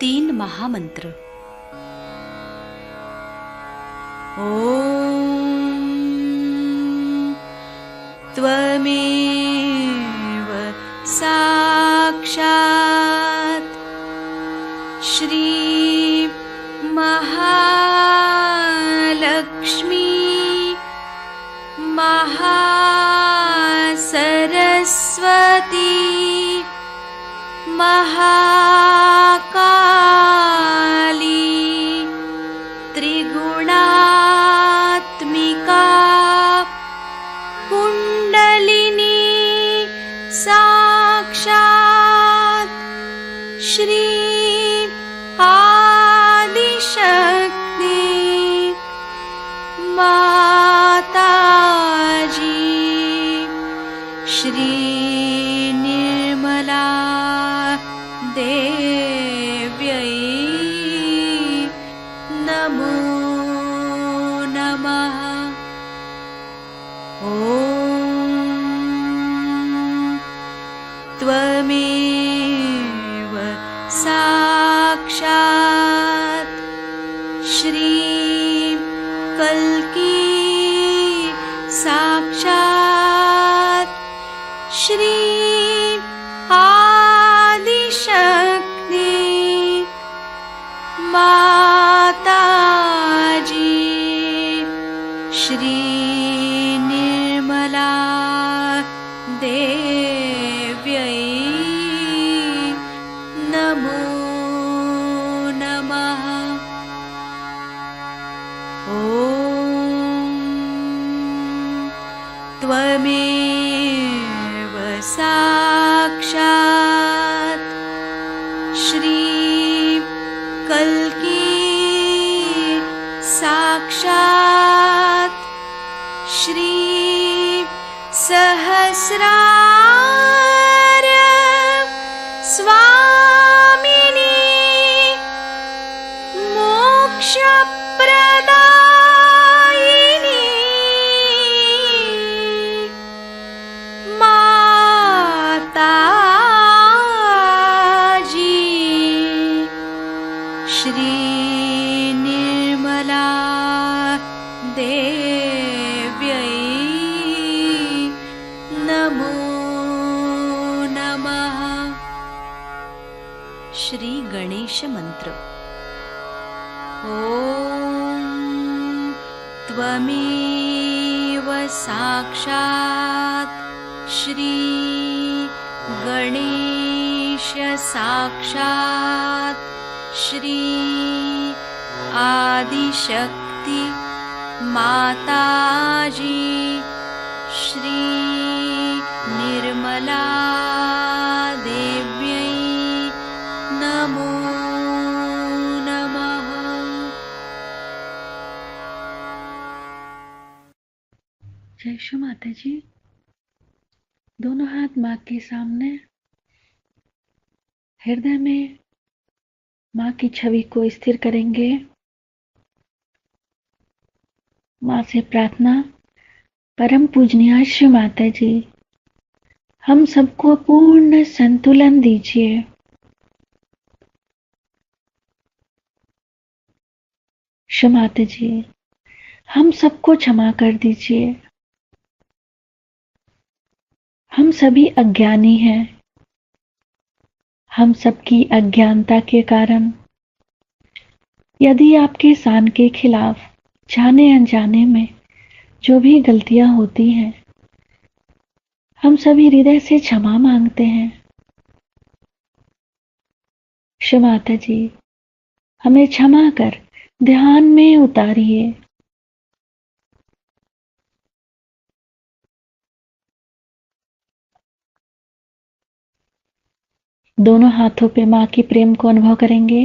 तीन महामंत्र। ओम त्वमेव साक्षात् श्री महालक्ष्मी महासरस्वती महाकाली त्रिगुणात्मिका कुंडलिनी साक्षात् श्री आदिशक्ति माताजी श्री निर्मला देव्यै नमो नमः। ॐ त्वमेव साक्षात् श्री कल्की साक्षात् श्री आदिशक्ति माताजी श्री निर्मला देव्यै नमो नमः। ॐ त्वमेव साक्षात् श्री कल्की साक्षात् श्री सहस्रार स्वामिनी मोक्षप्रदायिनी माताजी श्री निर्मला देव्यै नमो नमः। श्री गणेश मंत्र। ॐ त्वमेव साक्षात् श्री गणेश साक्षात् श्री आदिशक्ति माताजी श्री निर्मला देव्यै नमो नमः। जय श्री माता जी। दोनों हाथ माँ के सामने, हृदय में माँ की छवि को स्थिर करेंगे। माँ से प्रार्थना, परम पूजनीय श्री माता जी, हम सबको पूर्ण संतुलन दीजिए। श्री माता जी, हम सबको क्षमा कर दीजिए। हम सभी अज्ञानी हैं। हम सबकी अज्ञानता के कारण यदि आपके शान के खिलाफ जाने अनजाने में जो भी गलतियां होती हैं, हम सभी हृदय से क्षमा मांगते हैं। श्री माता जी, हमें क्षमा कर ध्यान में उतारिए। दोनों हाथों पे माँ की प्रेम को अनुभव करेंगे।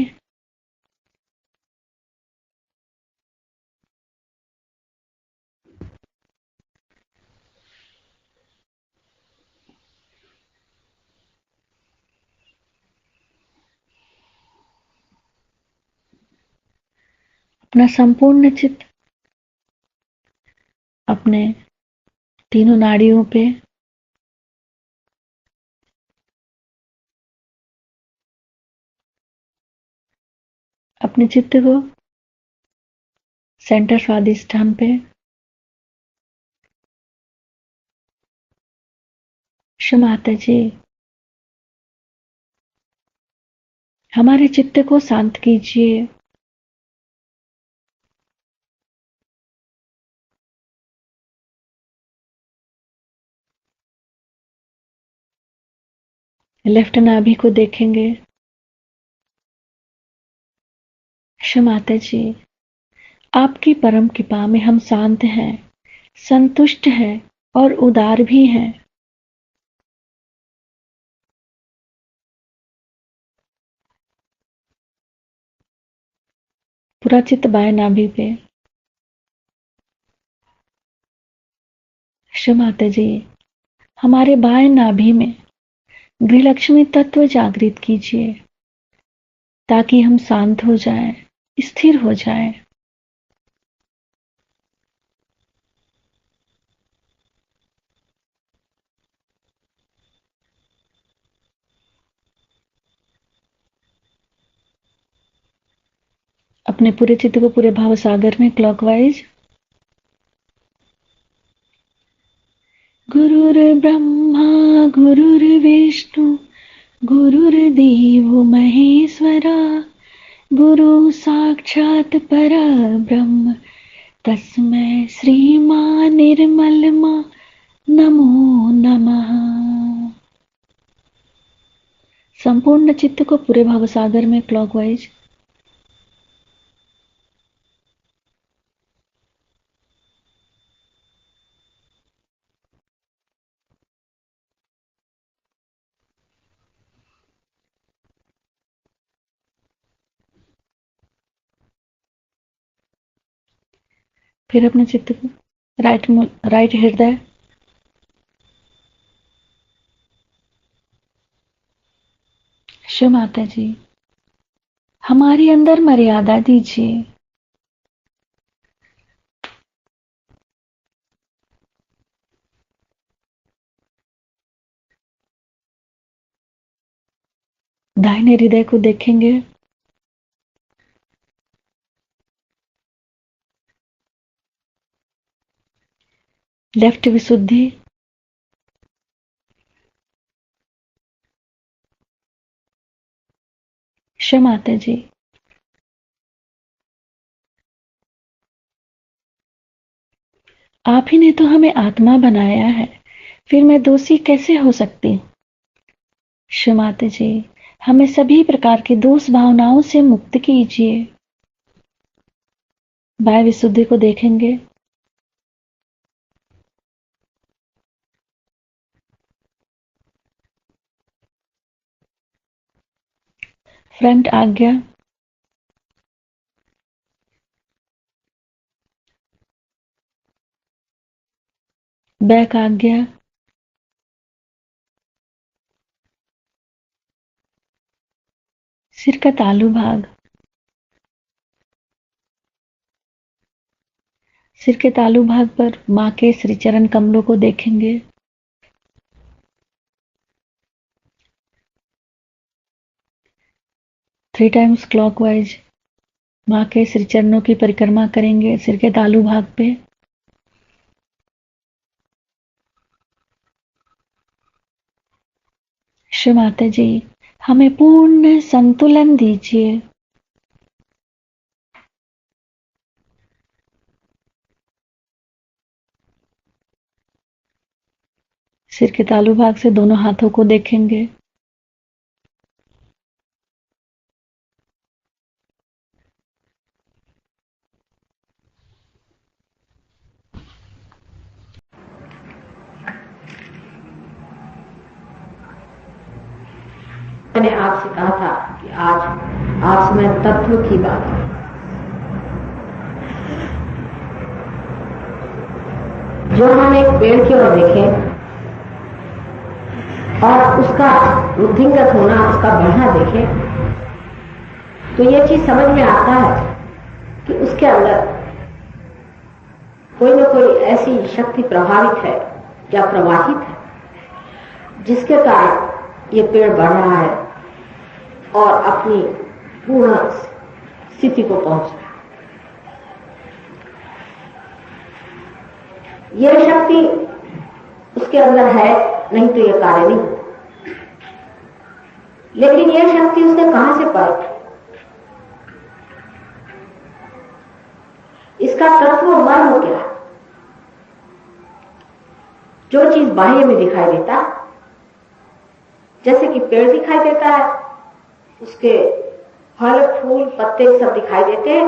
अपना संपूर्ण चित्त अपने तीनों नाड़ियों पे अपने चित्त को सेंटर स्वादिष्ठान पे माता जी, हमारे चित्त को शांत कीजिए। लेफ्ट नाभि को देखेंगे। माता जी, आपकी परम कृपा में हम शांत हैं, संतुष्ट हैं और उदार भी हैं। पूरा चित्त बाएं नाभि पे। माता जी, हमारे बाएं नाभि में गृहलक्ष्मी तत्व जागृत कीजिए ताकि हम शांत हो जाएं, स्थिर हो जाएं। अपने पूरे चित्त को पूरे भाव सागर में क्लॉकवाइज। गुरुर्ब्रह्मा गुरुर्विष्णु गुरुर्देवो महेश्वरा, गुरु साक्षात् परब्रह्म तस्मै श्रीमान निर्मलमा नमो नमः। संपूर्ण चित्त को पूरे भाव सागर में क्लॉकवाइज। फिर अपने चित्त को राइट हृदय, शिव माता जी, हमारे अंदर मर्यादा दीजिए। दाहिने हृदय को देखेंगे। लेफ्ट विशुद्धि, शिव माता जी, आप ही ने तो हमें आत्मा बनाया है, फिर मैं दोषी कैसे हो सकती? शिव माता जी, हमें सभी प्रकार की दोष भावनाओं से मुक्त कीजिए। बाह्य विशुद्धि को देखेंगे। फ्रंट आज्ञा, बैक आज्ञा, सिर का तालू भाग, सिर के तालू भाग पर मां के श्री चरण कमलों को देखेंगे। थ्री टाइम्स क्लॉकवाइज मां के श्री चरणों की परिक्रमा करेंगे सिर के तालू भाग पे। शिव माता जी, हमें पूर्ण संतुलन दीजिए। सिर के तालू भाग से दोनों हाथों को देखेंगे। मैंने आपसे कहा था कि आज आपसे मैं तत्व की बात है। जो हम एक पेड़ की ओर देखें और उसका वृद्धिंगत होना, उसका बढ़ना देखें, तो ये चीज समझ में आता है कि उसके अंदर कोई न कोई ऐसी शक्ति प्रभावित है या प्रवाहित है जिसके कारण ये पेड़ बढ़ रहा है और अपनी पूर्ण स्थिति को पहुंचना। यह शक्ति उसके अंदर है, नहीं तो यह कार्य नहीं होता। लेकिन यह शक्ति उसने कहां से पाई? इसका तत्व मर्म क्या? जो चीज बाह्य में दिखाई देता, जैसे कि पेड़ दिखाई देता है, उसके फल फूल पत्ते सब दिखाई देते हैं,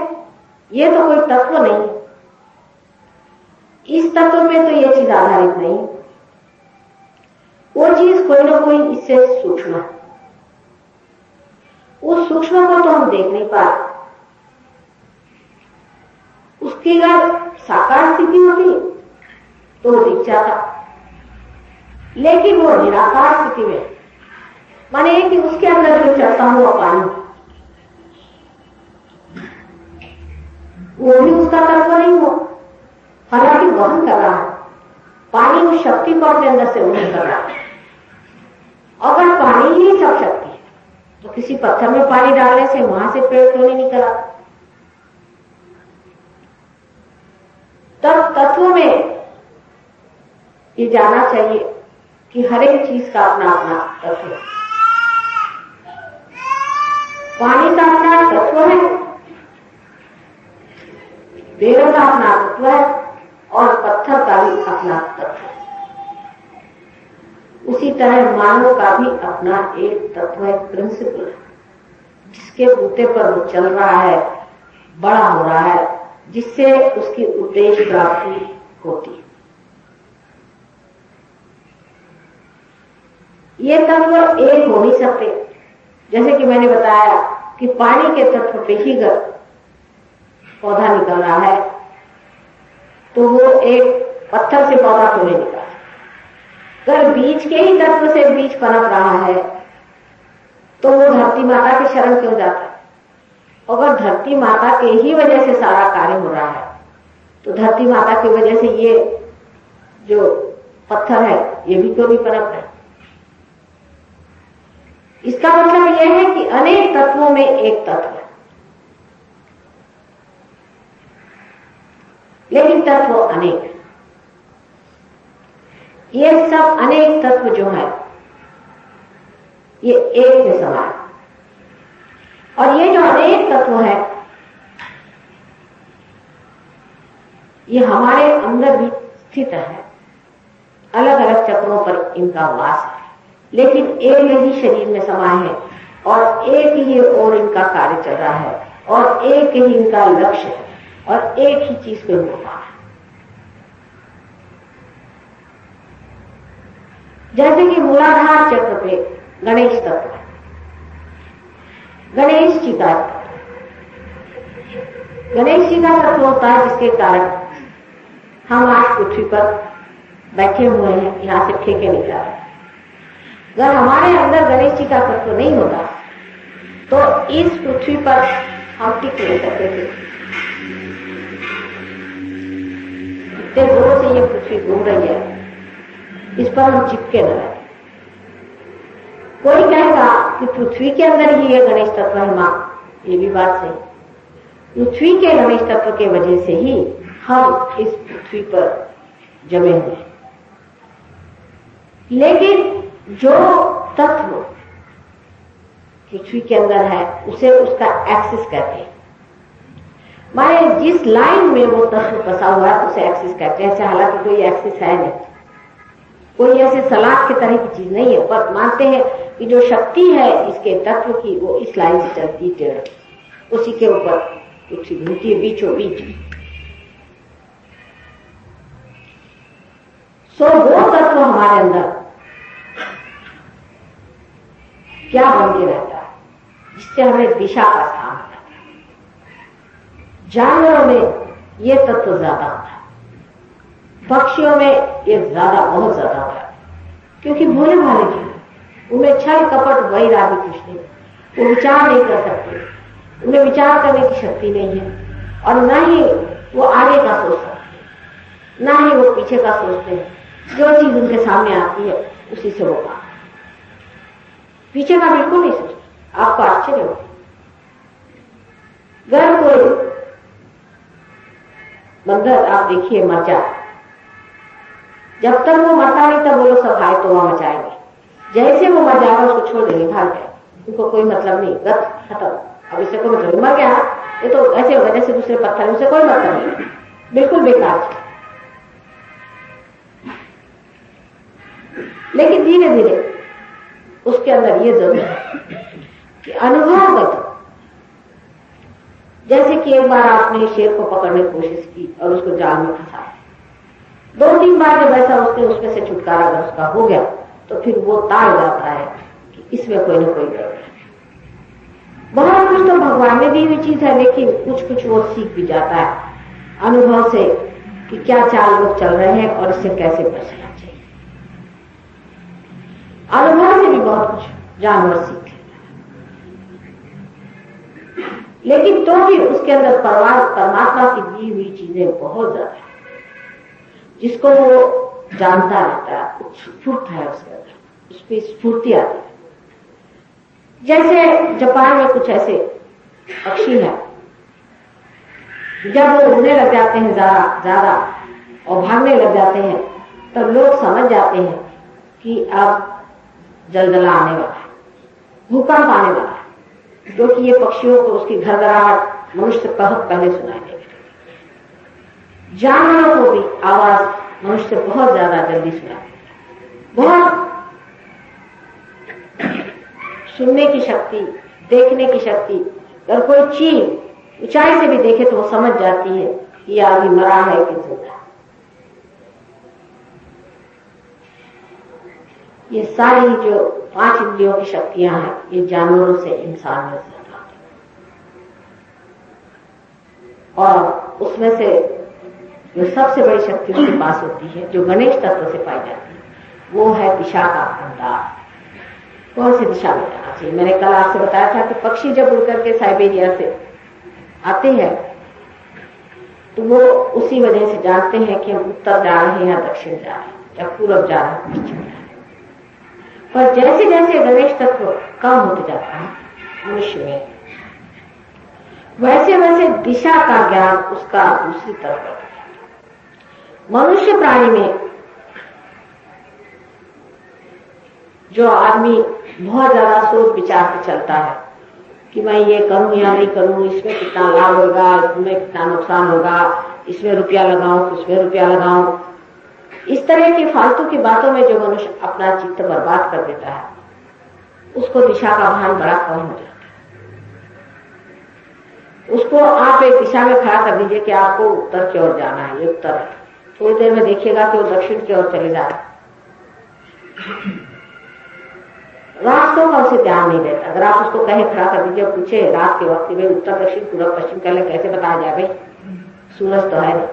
ये तो कोई तत्व नहीं। इस तत्व पे तो ये चीज आधारित नहीं। वो चीज कोई ना कोई इससे सूक्ष्म है। उस सूक्ष्म को तो हम देख नहीं पा रहे। उसकी अगर साकार स्थिति होती तो वो दिख जाता, लेकिन वो निराकार स्थिति में, माने कि उसके अंदर जो चलता हुआ पानी, वो भी उसका तत्व नहीं हो, हालांकि वहन कर रहा है। पानी उस शक्ति को अपने अंदर से वहन कर रहा है। अगर पानी ही सब शक्ति है तो किसी पत्थर में पानी डालने से वहां से पेड़ क्यों नहीं निकला? तब तत्व में ये जानना चाहिए कि हर एक चीज का अपना अपना तत्व है। पानी का अपना तत्व है, पेड़ का अपना तत्व है, और पत्थर का भी अपना तत्व है। उसी तरह मानव का भी अपना एक तत्व है, प्रिंसिपल है, जिसके बूते पर वो चल रहा है, बड़ा हो रहा है, जिससे उसकी उद्देश्य प्राप्ति होती है। ये तत्व एक हो नहीं सकते। जैसे कि मैंने बताया कि पानी के तत्व पे ही अगर पौधा निकल रहा है तो वो एक पत्थर से पौधा क्यों नहीं निकला? अगर बीज के ही तत्व से बीज पनप रहा है तो वो धरती माता के शरण क्यों जाता है? अगर धरती माता के ही वजह से सारा कार्य हो रहा है तो धरती माता की वजह से ये जो पत्थर है ये भी क्यों नहीं पनप रहे? इसका मतलब यह है कि अनेक तत्वों में एक तत्व है, लेकिन तत्व अनेक है। ये सब अनेक तत्व जो है ये एक में समान है। और ये जो अनेक तत्व है ये हमारे अंदर भी स्थित है, अलग अलग चक्रों पर इनका वास है, लेकिन एक ही शरीर में समाये है और एक ही और इनका कार्य चल रहा है और एक ही इनका लक्ष्य है और एक ही चीज पे इनको पाना है। जैसे कि मूलाधार चक्र पे गणेश तत्व है, गणेश जी का तत्व होता है, जिसके कारण हम आज पृथ्वी पर बैठे हुए हैं, यहां से फेंके नहीं जा रहे। अगर हमारे अंदर गणेश जी का तत्व नहीं होता तो इस पृथ्वी पर हम टिक नहीं सकते थे। इतने जोरों से ये पृथ्वी घूम रही है, इस पर हम चिपके न रहे। कोई कहेगा कि पृथ्वी के अंदर ही ये गणेश तत्व है। मां, ये भी बात सही। पृथ्वी के गणेश तत्व के वजह से ही हम इस पृथ्वी पर जमे हुए हैं। लेकिन जो तत्व पृथ्वी के अंदर है उसे उसका एक्सिस कहते हैं। माने जिस लाइन में वो तत्व फंसा हुआ है उसे एक्सिस कहते हैं। हालांकि कोई एक्सिस है नहीं, कोई ऐसे सलाख की तरह की चीज नहीं है, पर मानते हैं कि जो शक्ति है इसके तत्व की वो इस लाइन से चलती टेढ़, उसी के ऊपर पृथ्वी घूमती है बीचों बीच। सो वो तत्व हमारे अंदर क्या बन के रहता है, जिससे हमें दिशा का स्थान होता है। जानवरों में ये तत्व ज्यादा होता है, पक्षियों में ये ज्यादा, बहुत ज्यादा होता है, क्योंकि भोले भाले जीव, उनमें छल कपट वैराग्य कुछ नहीं, वो विचार नहीं कर सकते, उन्हें विचार करने की शक्ति नहीं है, और न ही वो आगे का सोच सकते, न ही वो पीछे का सोचते हैं। जो चीज उनके सामने आती है उसी से वो काम, पीछे का बिल्कुल नहीं सोचते। आपको आश्चर्य हो, अगर कोई बंदर आप देखिए मर जाए, जब तक वो मरता नहीं तब वो लोग सब हाय तो मचाएंगे, जैसे वो मर जाएगा उसको छोड़ देंगे, भाग गए, उनको कोई मतलब नहीं, गत खत्म, अब इससे कोई मतलब मर गया ये तो ऐसे होगा जैसे दूसरे पत्थर, उससे कोई मतलब नहीं, बिल्कुल बेकार। लेकिन धीरे धीरे उसके अंदर ये जरूर है कि अनुभवगत, जैसे कि एक बार आपने शेर को पकड़ने की कोशिश की और उसको जाल में फंसा, 2-3 बार जब ऐसा उसमें से छुटकारा अगर उसका हो गया तो फिर वो ताड़ जाता है कि इसमें कोई ना कोई गड़बड़ है। बहुत कुछ तो भगवान ने दी हुई चीज है, लेकिन कुछ कुछ वो सीख भी जाता है अनुभव से कि क्या चाल लोग चल रहे हैं और इससे कैसे बचना चाहिए। अनुभव से भी बहुत कुछ जानवर सीख लेता है, लेकिन तो भी उसके अंदर परमात्मा की दी हुई चीजें बहुत ज्यादा है, जिसको वो जानता रहता है, स्फूर्त है उसके अंदर, उसकी स्फूर्ति आती है। जैसे जापान में कुछ ऐसे पक्षी हैं, जब वो उड़ने लग जाते हैं ज्यादा और भागने लग जाते हैं, तब लोग समझ जाते हैं कि अब जलजला आने वाला है, भूकंप आने वाला है, क्योंकि ये पक्षियों को उसकी घरघराहट मनुष्य से बहुत पहले सुनाई देगी। जानवरों को भी आवाज मनुष्य से बहुत ज्यादा जल्दी सुनाई, बहुत सुनने की शक्ति, देखने की शक्ति। अगर कोई चीज ऊंचाई से भी देखे तो वो समझ जाती है कि यह अभी मरा है कि जिंदा है। ये सारी जो 5 इंद्रियों की शक्तियां हैं, ये जानवरों से इंसान में ज्यादा आती है। और उसमें से जो सबसे बड़ी शक्ति उसके पास होती है, जो गणेश तत्व से पाई जाती है, वो है दिशा का भंडार। कौन सी दिशा में जाना चाहिए? मैंने कल आपसे बताया था कि पक्षी जब उड़ करके साइबेरिया से आते हैं तो वो उसी वजह से जानते हैं कि हम उत्तर जा रहे हैं या दक्षिण जा रहे हैं, या पूर्व जा रहे हैं, पश्चिम जा रहे हैं। पर जैसे जैसे गणेश तत्व कम होते जाता है मनुष्य में, वैसे वैसे दिशा का ज्ञान उसका दूसरी तरफ होता है। मनुष्य प्राणी में जो आदमी बहुत ज्यादा सोच विचार से चलता है कि मैं ये करूं या नहीं करूं, इसमें कितना लाभ होगा, इसमें कितना नुकसान होगा, इसमें रुपया लगाऊं, उसमें रुपया लगाऊं, इस तरह की फालतू की बातों में जो मनुष्य अपना चित्त बर्बाद कर देता है, उसको दिशा का भान बड़ा कम हो जाता है। उसको आप एक दिशा में खड़ा कर दीजिए कि आपको उत्तर की ओर जाना है, ये उत्तर है, थोड़ी देर में देखिएगा कि वो दक्षिण की ओर चले जाए, रास्तों का उसे ध्यान नहीं देता। अगर आप उसको कहे खड़ा कर दीजिए, पूछे रात के वक्त में उत्तर दक्षिण पूर्व पश्चिम कहले कैसे बताया जाए भाई, सूरज तो है नहीं।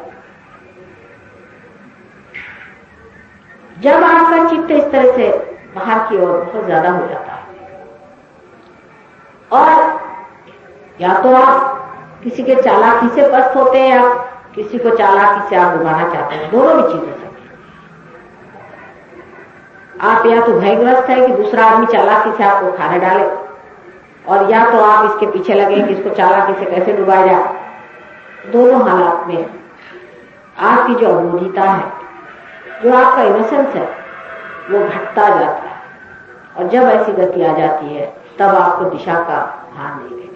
जब आपका चित्त इस तरह से बाहर की ओर बहुत ज्यादा हो जाता है, और या तो आप किसी के चालाकी से पस्त होते हैं या किसी को चालाकी से आप डुबाना चाहते हैं, दोनों भी चीजें हैं। आप या तो भयग्रस्त है कि दूसरा आदमी चालाकी से आपको खाने डाले, और या तो आप इसके पीछे लगे कि इसको चालाकी से कैसे डुबाया जाए। दोनों हालात में आपकी जो अबोधिता है, जो आपका इनोसेंस है, वो घटता जाता है, और जब ऐसी गति आ जाती है तब आपको दिशा का भान नहीं रहेगा।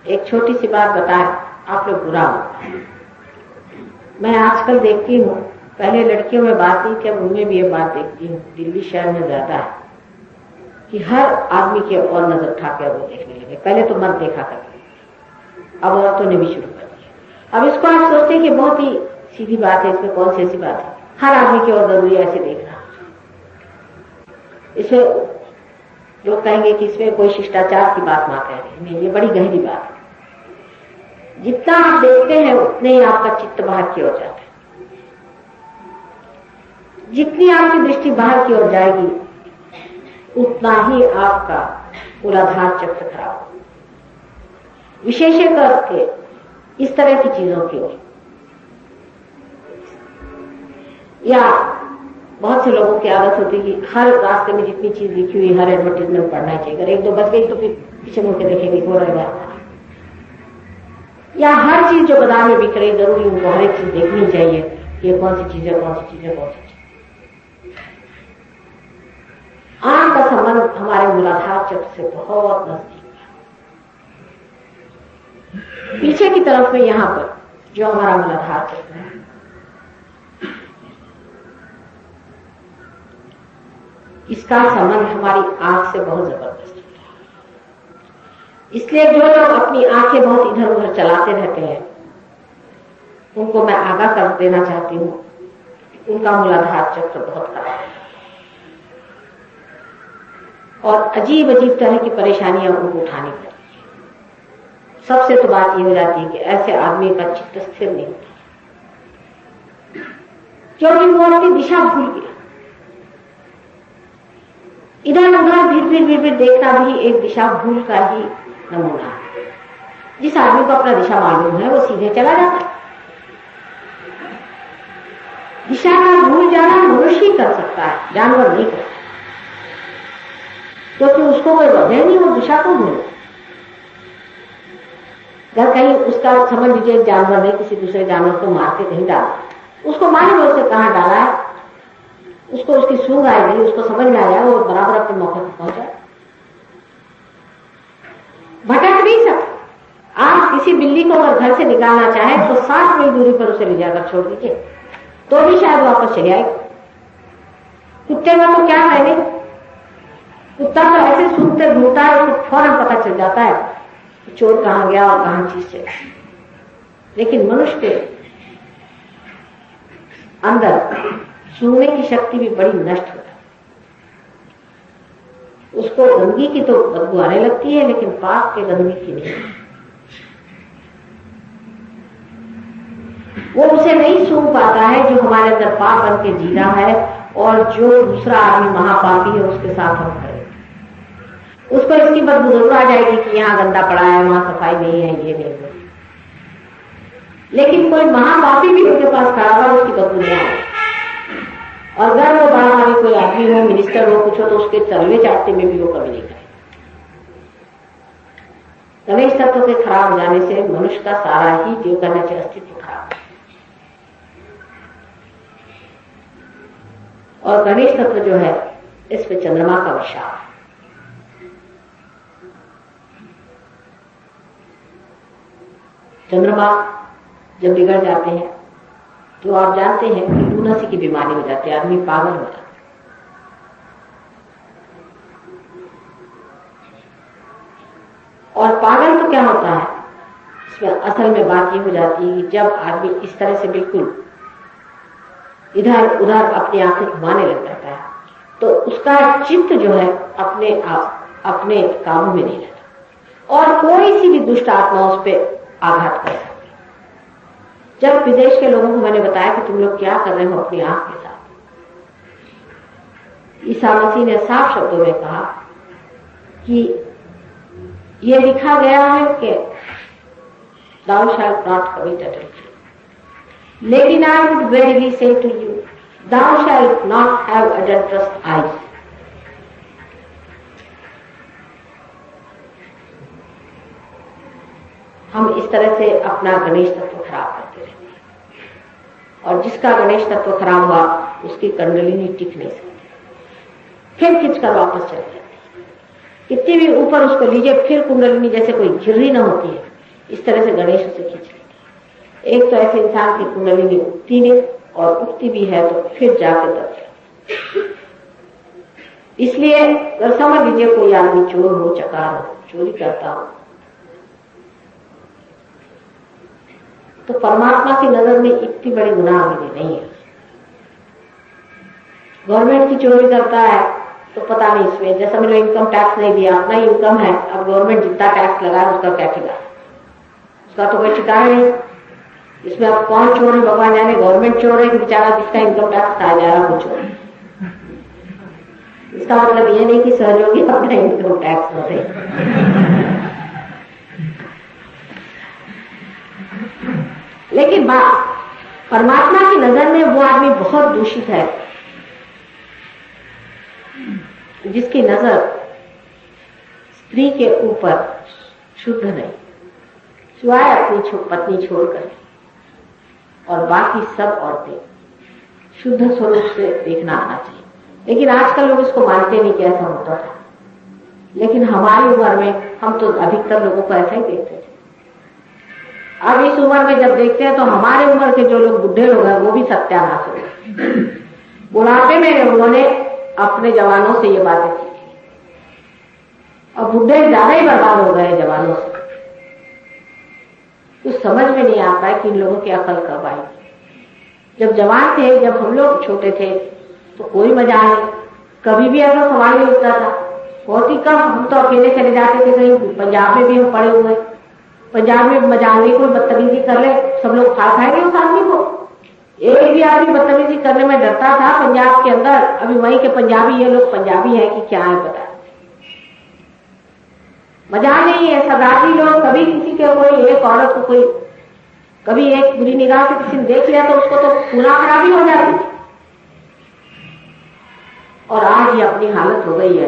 एक छोटी सी बात बताएं, आप लोग बुरा हो, मैं आजकल देखती हूँ, पहले लड़कियों में बात नहीं थी, अब उनमें भी ये बात देखती हूँ, दिल्ली शहर में ज्यादा है कि हर आदमी की ओर नजर उठा के वो देखने लगे। पहले तो मर्द देखा करते, अब औरतों ने भी शुरू कर दिया। अब इसको आप सोचते हैं कि बहुत ही सीधी बात है, इसमें कौन सी ऐसी बात है, हर आदमी की ओर जरूरी ऐसे देखना। इसमें लोग कहेंगे कि इसमें कोई शिष्टाचार की बात ना कह रहे, नहीं, ये बड़ी गहरी बात है। जितना आप देखते हैं उतने ही आपका चित्त बाहर की ओर जाता है। जितनी आपकी दृष्टि बाहर की ओर जाएगी उतना ही आपका मूलाधार चक्र खराब होगा, विशेष करके इस तरह की चीजों की ओर। या बहुत से लोगों की आदत होती है कि हर रास्ते में जितनी चीज लिखी हुई हर एडवर्टीजमेंट पढ़ना चाहिए, अगर एक दो बच गई तो फिर पीछे मुड़ के देखेंगे हो रहा है, या हर चीज जो बाजार में बिक रही जरूरी उनको हर एक चीज देखनी चाहिए, ये कौन सी चीज है, कौन सी चीज है, कौन सी चीज। आंख का संबंध हमारे मूलाधार चक्र से बहुत नजदीक है। पीछे की तरफ में यहां पर जो हमारा मूलाधार चक्र है, इसका संबंध हमारी आंख से बहुत जबरदस्त है। इसलिए जो लोग अपनी आंखें बहुत इधर उधर चलाते रहते हैं उनको मैं आगाह कर देना चाहती हूं, उनका मूलाधार चक्र बहुत खराब है और अजीब अजीब तरह की परेशानियां उनको उठानी पड़ती है। सबसे तो बात ये हो जाती है कि ऐसे आदमी का चित्त स्थिर नहीं होता, क्योंकि वो अपनी दिशा भूल गया। इधर उधर भीड़ देखना भी एक दिशा भूल का ही नमूना है। जिस आदमी को अपना दिशा मालूम है वो सीधे चला जाता है। दिशा का भूल जाना मनुष्य ही कर सकता है, जानवर नहीं कर सकता, क्योंकि उसको कोई वजह नहीं वो दिशा को भूले। अगर कहीं उसका समझ लीजिए जानवर ने किसी दूसरे जानवर को मार के कहीं डाला, उसको मालूम है उसे कहां डाला है, उसको उसकी सूंघ आएगी, उसको समझ में आ जाएगा, वो बराबर अपने मौके पर पहुंच जाए, भटक नहीं सकता। आप किसी बिल्ली को अगर घर से निकालना चाहे तो 60 मील दूरी पर उसे ले जाकर छोड़ दीजिए तो भी शायद वापस चले आएगी। कुत्ते में तो क्या है, नहीं कुत्ता तो ऐसे सूंघते घूमता है, उसको फौरन पता चल जाता है कि चोर कहां गया और कहां चीज चली। लेकिन मनुष्य के अंदर सूंघने की शक्ति भी बड़ी नष्ट होती है। उसको गंदगी की तो बदबू आने लगती है, लेकिन पाप के गंदगी की नहीं। वो उसे नहीं सूंघ पाता है जो हमारे अंदर पाप बन के जी रहा है और जो दूसरा आदमी महापापी है उसके साथ हम खड़े। उसको इसकी बदबू जरूर आ जाएगी कि यहाँ गंदा पड़ा है, वहां सफाई नहीं है, ये नहीं है। लेकिन कोई महापापी भी उनके पास खड़ा हुआ उसकी बदबू नहीं आएगी। और अगर वो बड़ा भारी कोई आदमी हो, मिनिस्टर हो, कुछ हो, तो उसके चलने चाटने में भी वो कभी नहीं करेगा। गणेश तत्व के खराब हो जाने से मनुष्य का सारा ही जो करना चाहिए अस्तित्व खराब है। और गणेश तत्व जो है इस पे चंद्रमा का विशाल है। चंद्रमा जब बिगड़ जाते हैं तो आप जानते हैं कि लूनासी की बीमारी हो जाती है, आदमी पागल हो जाता है। और पागल तो क्या होता है, इसमें असल में बात ये हो जाती है कि जब आदमी इस तरह से बिल्कुल इधर उधर अपनी आंखें घुमाने लग जाता है तो उसका चित्त जो है अपने काबू में नहीं रहता और कोई सी भी दुष्ट आत्मा उस पर आघात कर सकती। जब विदेश के लोगों को मैंने बताया कि तुम लोग क्या कर रहे हो अपनी आंख के साथ, ईसा मसीह ने साफ शब्दों में कहा कि ये लिखा गया है कि thou shalt not commit adultery, लेकिन I would verily say to you, thou shalt not have adulterous eyes. हम इस तरह से अपना गणेश तत्व खराब करते रहते हैं और जिसका गणेश तत्व खराब हुआ उसकी कुंडलिनी टिक नहीं सकती, फिर खींचकर वापस चले जाती है। कितनी भी ऊपर उसको लीजिए फिर कुंडलिनी जैसे कोई घिर्री न होती है, इस तरह से गणेश उसे खींच लेते हैं। एक तो ऐसे इंसान की कुंडलिनी उठती नहीं और उठती भी है तो फिर जाके दब। इसलिए अगर समझ लीजिए कोई आदमी चोर हो, चकार हो, चोरी करता हो, तो परमात्मा की नजर में इतनी बड़ी गुनाह विधि नहीं है। गवर्नमेंट की चोरी करता है तो पता नहीं, इसमें जैसा मैंने इनकम टैक्स नहीं दिया, अपना ही इनकम है, अब गवर्नमेंट जितना टैक्स लगाए उसका क्या ठिकाना, उसका तो कोई ठिकाना नहीं। इसमें अब कौन चोर है भगवान जाने, गवर्नमेंट चोर है कि बेचारा जिसका इनकम टैक्स खाया जा रहा वो चोर है। इसका मतलब ये नहीं कि सहयोगी अपना इनकम टैक्स भरे। लेकिन परमात्मा की नजर में वो आदमी बहुत दूषित है जिसकी नजर स्त्री के ऊपर शुद्ध नहीं, सिवाय अपनी पत्नी छोड़कर, और बाकी सब औरतें शुद्ध स्वरूप से देखना आना चाहिए। लेकिन आजकल लोग इसको मानते नहीं कि ऐसा होता था, लेकिन हमारी उम्र में हम तो अधिकतर लोगों को ऐसा ही देखते थे। अब इस उम्र में जब देखते हैं तो हमारे उम्र के जो लोग बुढ़े लोग हैं वो भी सत्यानाश हो गए। बुढ़ापे में उन्होंने अपने जवानों से ये बातें सीखी, और बुढ़े ज्यादा ही बर्बाद हो गए जवानों से। कुछ समझ में नहीं आता है कि इन लोगों की अकल कब आई। जब जवान थे, जब हम लोग छोटे थे तो कोई मजा नहीं, कभी भी ऐसा सवाल नहीं उठता था। बहुत ही कम, हम तो अकेले चले जाते थे कहीं, पंजाब में भी हम पड़े हुए, पंजाब में मजा नहीं, कोई बदतमीजी कर ले सब लोग खा खाएंगे उस आदमी को। एक भी आदमी बदतमीजी करने में डरता था पंजाब के अंदर। अभी वहीं के पंजाबी, ये लोग पंजाबी है कि क्या है पता, मजा नहीं है। सरदारी लोग कभी किसी के, कोई एक औरत को कोई कभी एक बुरी निगाह से किसी ने देख लिया तो उसको तो पूरा खराबी हो जाती थी। और आज ये अपनी हालत हो गई है,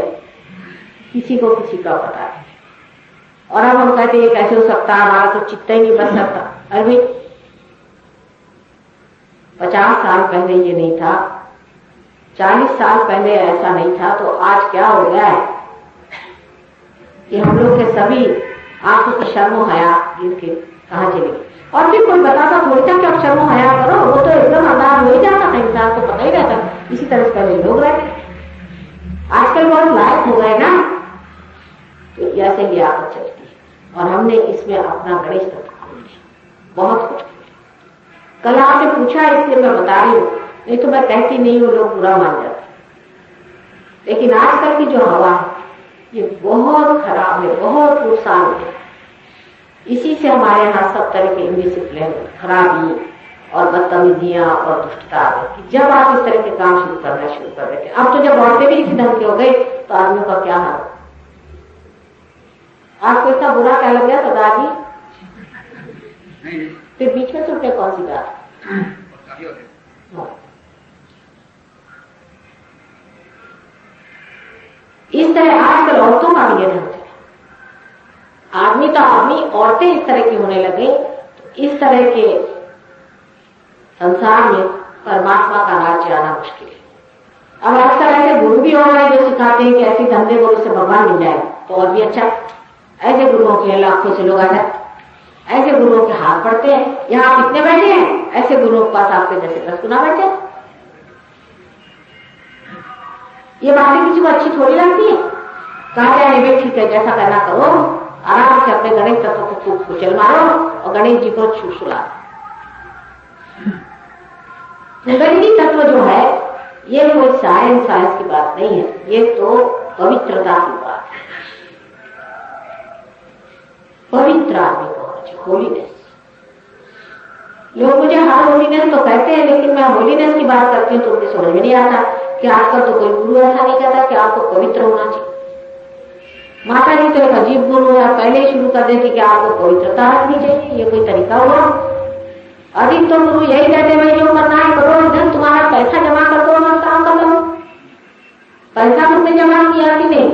किसी को किसी का पता है। और अब हम कहते हैं कैसे हो सकता, हमारा तो चित्त ही नहीं बच सकता। अरे 50 साल पहले ये नहीं था, 40 साल पहले ऐसा नहीं था, तो आज क्या हो गया है कि हम लोग के सभी आंखों की शर्मो हया गिर के कहाँ चले गए। और फिर कोई बताता थोड़ी था कि आप शर्मो हया करो, वो तो एकदम अंदाज हो ही जाता था, इंसान को पता ही रहता। इसी तरह से पहले लोग रहते, आजकल बहुत लायक हो गए ना, तो ऐसे ही आदत चलती है। और हमने इसमें अपना गणेश तत्व खोल दिया, बहुत कुछ। कल आपने पूछा इसलिए मैं बता रही हूँ, नहीं तो मैं कहती नहीं हूँ, लोग बुरा मान जाते। लेकिन आजकल की जो हवा है ये बहुत खराब है, बहुत नुकसान है। इसी से हमारे यहाँ सब तरह के इंडिसिप्लिन, खराबी और बदतमीजियां और दुष्टता आ गई। जब आप इस तरह के काम करना शुरू कर देते, अब तो जब औरतें भी इसी ढंग के हो गई तो आदमियों का क्या हाल। आपको इतना बुरा क्या लग गया सरदार जी? फिर बीच में सुनते कौन सी बात? इस तरह आजकल औरतों का भी ये ढंग है, आदमी तो आदमी, औरतें इस तरह की होने लगे। तो इस तरह के संसार में परमात्मा का राज्य आना मुश्किल है। अब आजकल ऐसे गुरु भी हो रहे हैं जो सिखाते हैं कि ऐसे धंधे गुरु से भगवान मिल जाए तो और भी अच्छा। ऐसे गुरुओं के लाखों से लोग आ जाए, ऐसे गुरुओं के हाथ पड़ते हैं। यहाँ आप इतने बैठे हैं, ऐसे गुरुओं के पास आपके जैसे 10 गुना बैठे। ये बातें किसी को अच्छी थोड़ी लगती है। कहा जाए नहीं ठीक है, जैसा करना करो, आराम से अपने गणेश तत्व को खूब कुचल मारो और गणेश जी को छुछुला। कुंडलिनी तत्व जो है ये कोई साइंस की बात नहीं है, ये तो पवित्रता की बात है। पवित्र आदमी को होना चाहिए, होलीनेस। लोग मुझे हर होलीनेस तो कहते हैं, लेकिन मैं होलीनेस की बात करती हूँ तो मुझे समझ में नहीं आता कि आजकल तो कोई गुरु ऐसा नहीं कहता कि आपको पवित्र होना चाहिए। माता जी तो एक अजीब गुरु है, पहले ही शुरू कर देती कि आपको पवित्रता रखनी चाहिए। ये कोई तरीका हुआ? अधिक तो गुरु यही कहते भाई जो करना है करो, इधर तुम्हारा पैसा जमा कर दो और काम कर लो। पैसा तुमने जमा किया कि नहीं?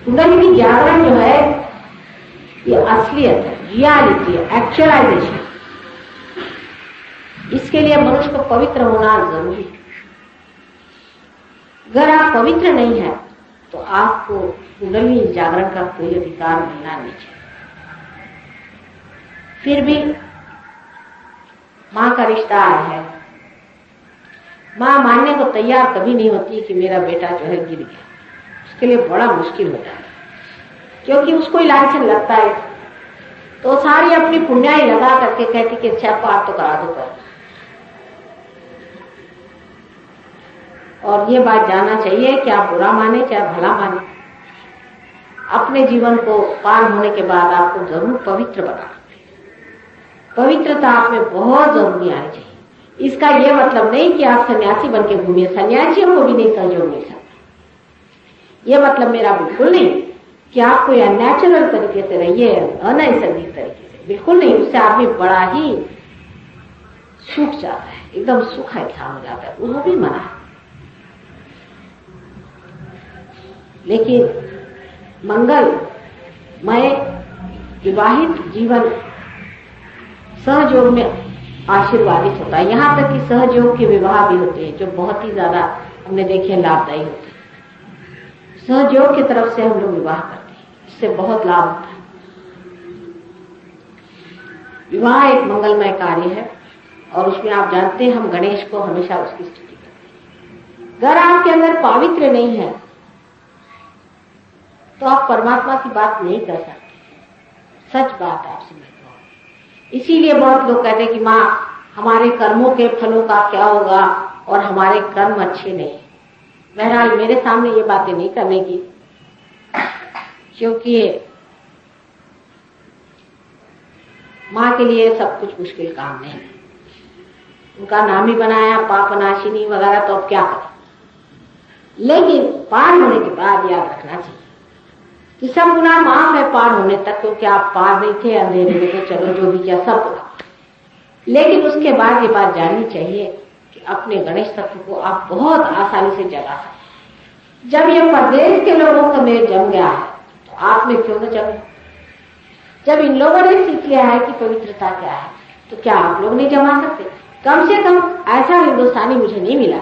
कुंडलिनी जागरण जो है ये असलियत है, रियलिटी है, एक्चुअलाइजेशन। इसके लिए मनुष्य को पवित्र होना जरूरी है। अगर आप पवित्र नहीं है तो आपको कुंडलिनी जागरण का कोई अधिकार मिलना नहीं चाहिए। फिर भी माँ का रिश्ता है, माँ मानने को तैयार कभी नहीं होती कि मेरा बेटा जो है गिर गया। उसके लिए बड़ा मुश्किल हो जाता है, क्योंकि उसको ही लालच लगता है। तो सारी अपनी पुण्याई लगा करके कहती कि अच्छा पाप तो करा दो पर। और ये बात जानना चाहिए कि आप बुरा माने चाहे भला माने, अपने जीवन को पार होने के बाद आपको जरूर पवित्र बनाना। पवित्रता आप में बहुत जरूरी आनी चाहिए। इसका यह मतलब नहीं कि आप सन्यासी बन के घूमिए, सन्यासियों को भी नहीं सहयोग मिल सकता। यह मतलब मेरा बिल्कुल नहीं कि आप कोई अननेचुरल तरीके से रहिए, अनैसर्गिक तरीके से, बिल्कुल नहीं। उससे आदमी बड़ा ही सूख जाता है, एकदम सूखा इंसान हो जाता है। वो भी मना है। लेकिन मंगलमय विवाहित जीवन सहयोग में आशीर्वादित होता है। यहाँ तक कि सहयोग के विवाह भी होते हैं जो बहुत ही ज्यादा हमने देखे लाभदायी होते हैं। सहयोग की तरफ से हम लोग विवाह करते हैं, इससे बहुत लाभ होता है। विवाह एक मंगलमय कार्य है और उसमें आप जानते हैं हम गणेश को हमेशा उसकी स्तुति करते हैं। अगर आपके अंदर पावित्र नहीं है तो आप परमात्मा की बात नहीं कर सकते। सच बात आपसे मैं कहूं। इसीलिए बहुत लोग कहते हैं कि माँ हमारे कर्मों के फलों का क्या होगा और हमारे कर्म अच्छे नहीं। बहरहाल मेरे सामने ये बातें नहीं करने की, क्योंकि माँ के लिए सब कुछ मुश्किल काम नहीं। उनका नाम ही बनाया पापनाशिनी वगैरह, तो अब क्या करें। लेकिन पार होने के बाद याद रखना चाहिए कि सब गुनाह माफ है पार होने तक, क्योंकि आप पार नहीं थे अंधेरे में, तो चलो जो भी किया सब गुनाह। लेकिन उसके बाद ये बात जाननी चाहिए कि अपने गणेश तत्व को आप बहुत आसानी से जगा सकते। जब ये प्रदेश के लोगों का मेल जम गया है तो आप में क्यों न जमे। जब इन लोगों ने सीख लिया है कि पवित्रता क्या है, तो क्या आप लोग नहीं जमा सकते। कम से कम ऐसा हिंदुस्तानी मुझे नहीं मिला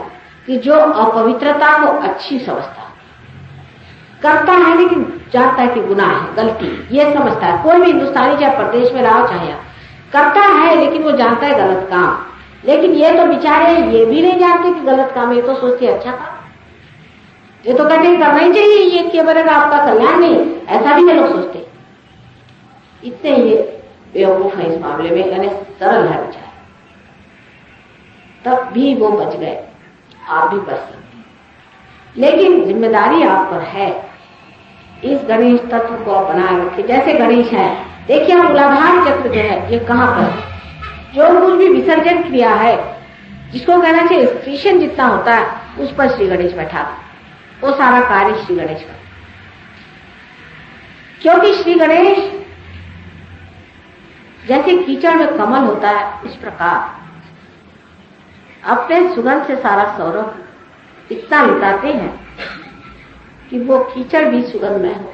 कि जो अपवित्रता को अच्छी समझता करता है, लेकिन जानता है कि गुनाह है, गलती, ये समझता है। कोई भी हिंदुस्तानी चाहे प्रदेश में रहा चाहे करता है, लेकिन वो जानता है गलत काम। लेकिन ये तो बेचारे ये भी नहीं जानते कि गलत काम, ये तो सोचते अच्छा काम। ये तो कहते हैं करना ही चाहिए, ये किए बगैर आपका कल्याण नहीं, ऐसा भी ये लोग सोचते। इतने ये बेवकूफ है इस मामले में, यानी सरल है बेचारे। तब भी वो बच गए, आप भी बच सकते। लेकिन जिम्मेदारी आप पर है, इस गणेश तत्व को आप बनाए रखिए। जैसे गणेश है, देखिए मूलाधार चक्र जो है ये कहाँ पर, जो कुछ भी विसर्जन क्रिया है, जिसको कहना चाहिए स्टेशन जितना होता है, उस पर श्री गणेश बैठा, वो सारा कार्य श्री गणेश का। क्योंकि श्री गणेश जैसे कीचड़ में कमल होता है, इस प्रकार अपने सुगंध से सारा सौरभ इतना लुटाते हैं कि वो कीचड़ भी सुगंधमय हो।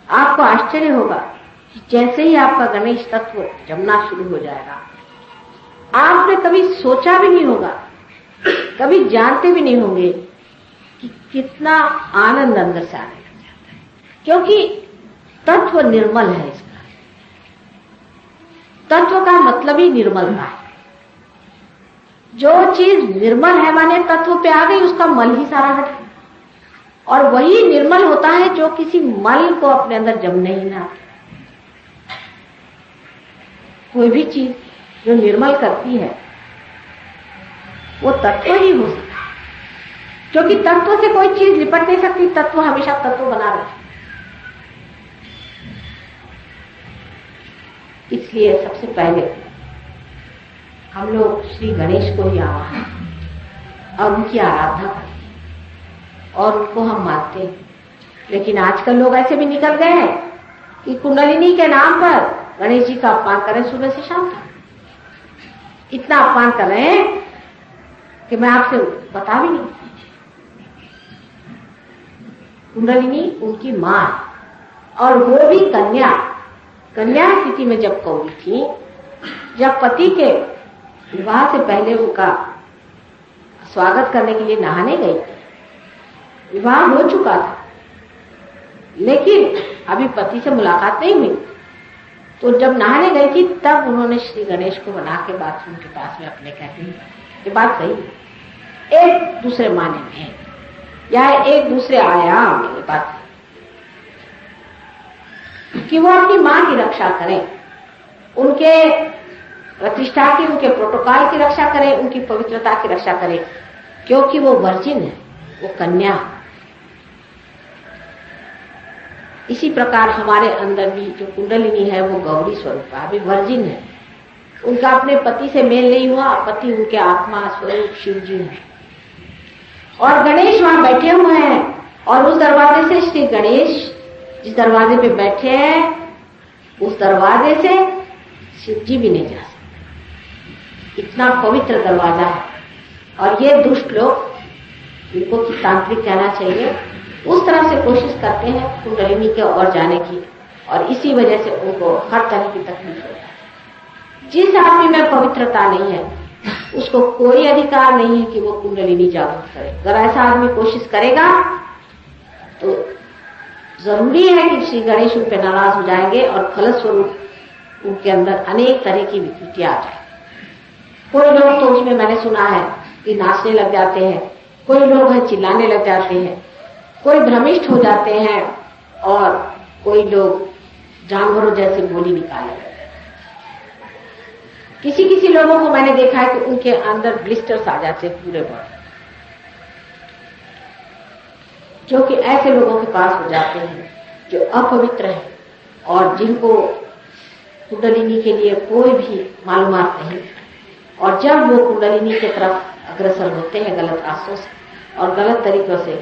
आपको आश्चर्य होगा कि जैसे ही आपका गणेश तत्व जमना शुरू हो जाएगा, आपने कभी सोचा भी नहीं होगा, कभी जानते भी नहीं होंगे कि कितना आनंद अंदर से आने लग जाता है। क्योंकि तत्व निर्मल है। इसका तत्व का मतलब ही निर्मलता है। जो चीज निर्मल है माने तत्व पे आ गई, उसका मल ही सारा हट गया। और वही निर्मल होता है जो किसी मल को अपने अंदर जमने ही ना। कोई भी चीज जो निर्मल करती है वो तत्व ही हो सकता है, क्योंकि तत्व से कोई चीज लिपट नहीं सकती। तत्व हमेशा तत्व बना रहे। इसलिए सबसे पहले हम लोग श्री गणेश को ही आवाहन और उनकी आराधना करते और उनको हम मानते हैं। लेकिन आजकल लोग ऐसे भी निकल गए हैं कि कुंडलिनी के नाम पर गणेश जी का अपमान करें सुबह से शाम तक। इतना अपमान कर रहे हैं कि मैं आपसे बता भी नहीं। कुंडलिनी उनकी मां और वो भी कन्या स्थिति में जब कौड़ी थी, जब पति के विवाह से पहले उनका स्वागत करने के लिए नहाने गई थी। विवाह हो चुका था लेकिन अभी पति से मुलाकात नहीं हुई, तो जब नहाने गई थी तब उन्होंने श्री गणेश को बना के बाथरूम के पास में अपने कहते हैं, ये बात सही है, एक दूसरे माने में या एक दूसरे आयाम में, ये बात कि वो अपनी मां की रक्षा करें, उनके प्रतिष्ठा की, उनके प्रोटोकॉल की रक्षा करें, उनकी पवित्रता की रक्षा करें, क्योंकि वो वर्जिन है, वो कन्या। इसी प्रकार हमारे अंदर भी जो कुंडलिनी है वो गौरी स्वरूप है, अभी वर्जिन है। उनका अपने पति से मेल नहीं हुआ, पति उनके आत्मा स्वरूप शिव जी है और गणेश वहां बैठे हुए हैं। और उस दरवाजे से श्री गणेश जिस दरवाजे पे बैठे हैं उस दरवाजे से शिव जी भी नहीं जा सकते। इतना पवित्र दरवाजा है। और ये दुष्ट लोग इनको तांत्रिक कहना चाहिए, उस तरह से कोशिश करते हैं कुंडलिनी के ओर जाने की, और इसी वजह से उनको हर तरह की तकलीफ होती है। जिस आदमी में पवित्रता नहीं है उसको कोई अधिकार नहीं है कि वो कुंडलिनी जागृत करे। अगर ऐसा आदमी कोशिश करेगा तो जरूरी है कि श्री गणेश उन पर नाराज हो जाएंगे और फलस्वरूप उनके अंदर अनेक तरह की विकृतियां आ जाए। कोई लोग तो उसमें मैंने सुना है कि नाचने लग जाते हैं, कोई लोग हैं चिल्लाने लग जाते हैं, कोई भ्रमिष्ठ हो जाते हैं, और कोई लोग जानवरों जैसे बोली निकालने लगते हैं। किसी किसी लोगों को मैंने देखा है कि उनके अंदर ब्लिस्टर्स आ जाते हैं पूरे बॉडी, जो कि ऐसे लोगों के पास हो जाते हैं जो अपवित्र हैं और जिनको कुंडलिनी के लिए कोई भी मालूमात नहीं। और जब वो कुंडलिनी की तरफ अग्रसर होते हैं गलत रास्तों से और गलत तरीकों से,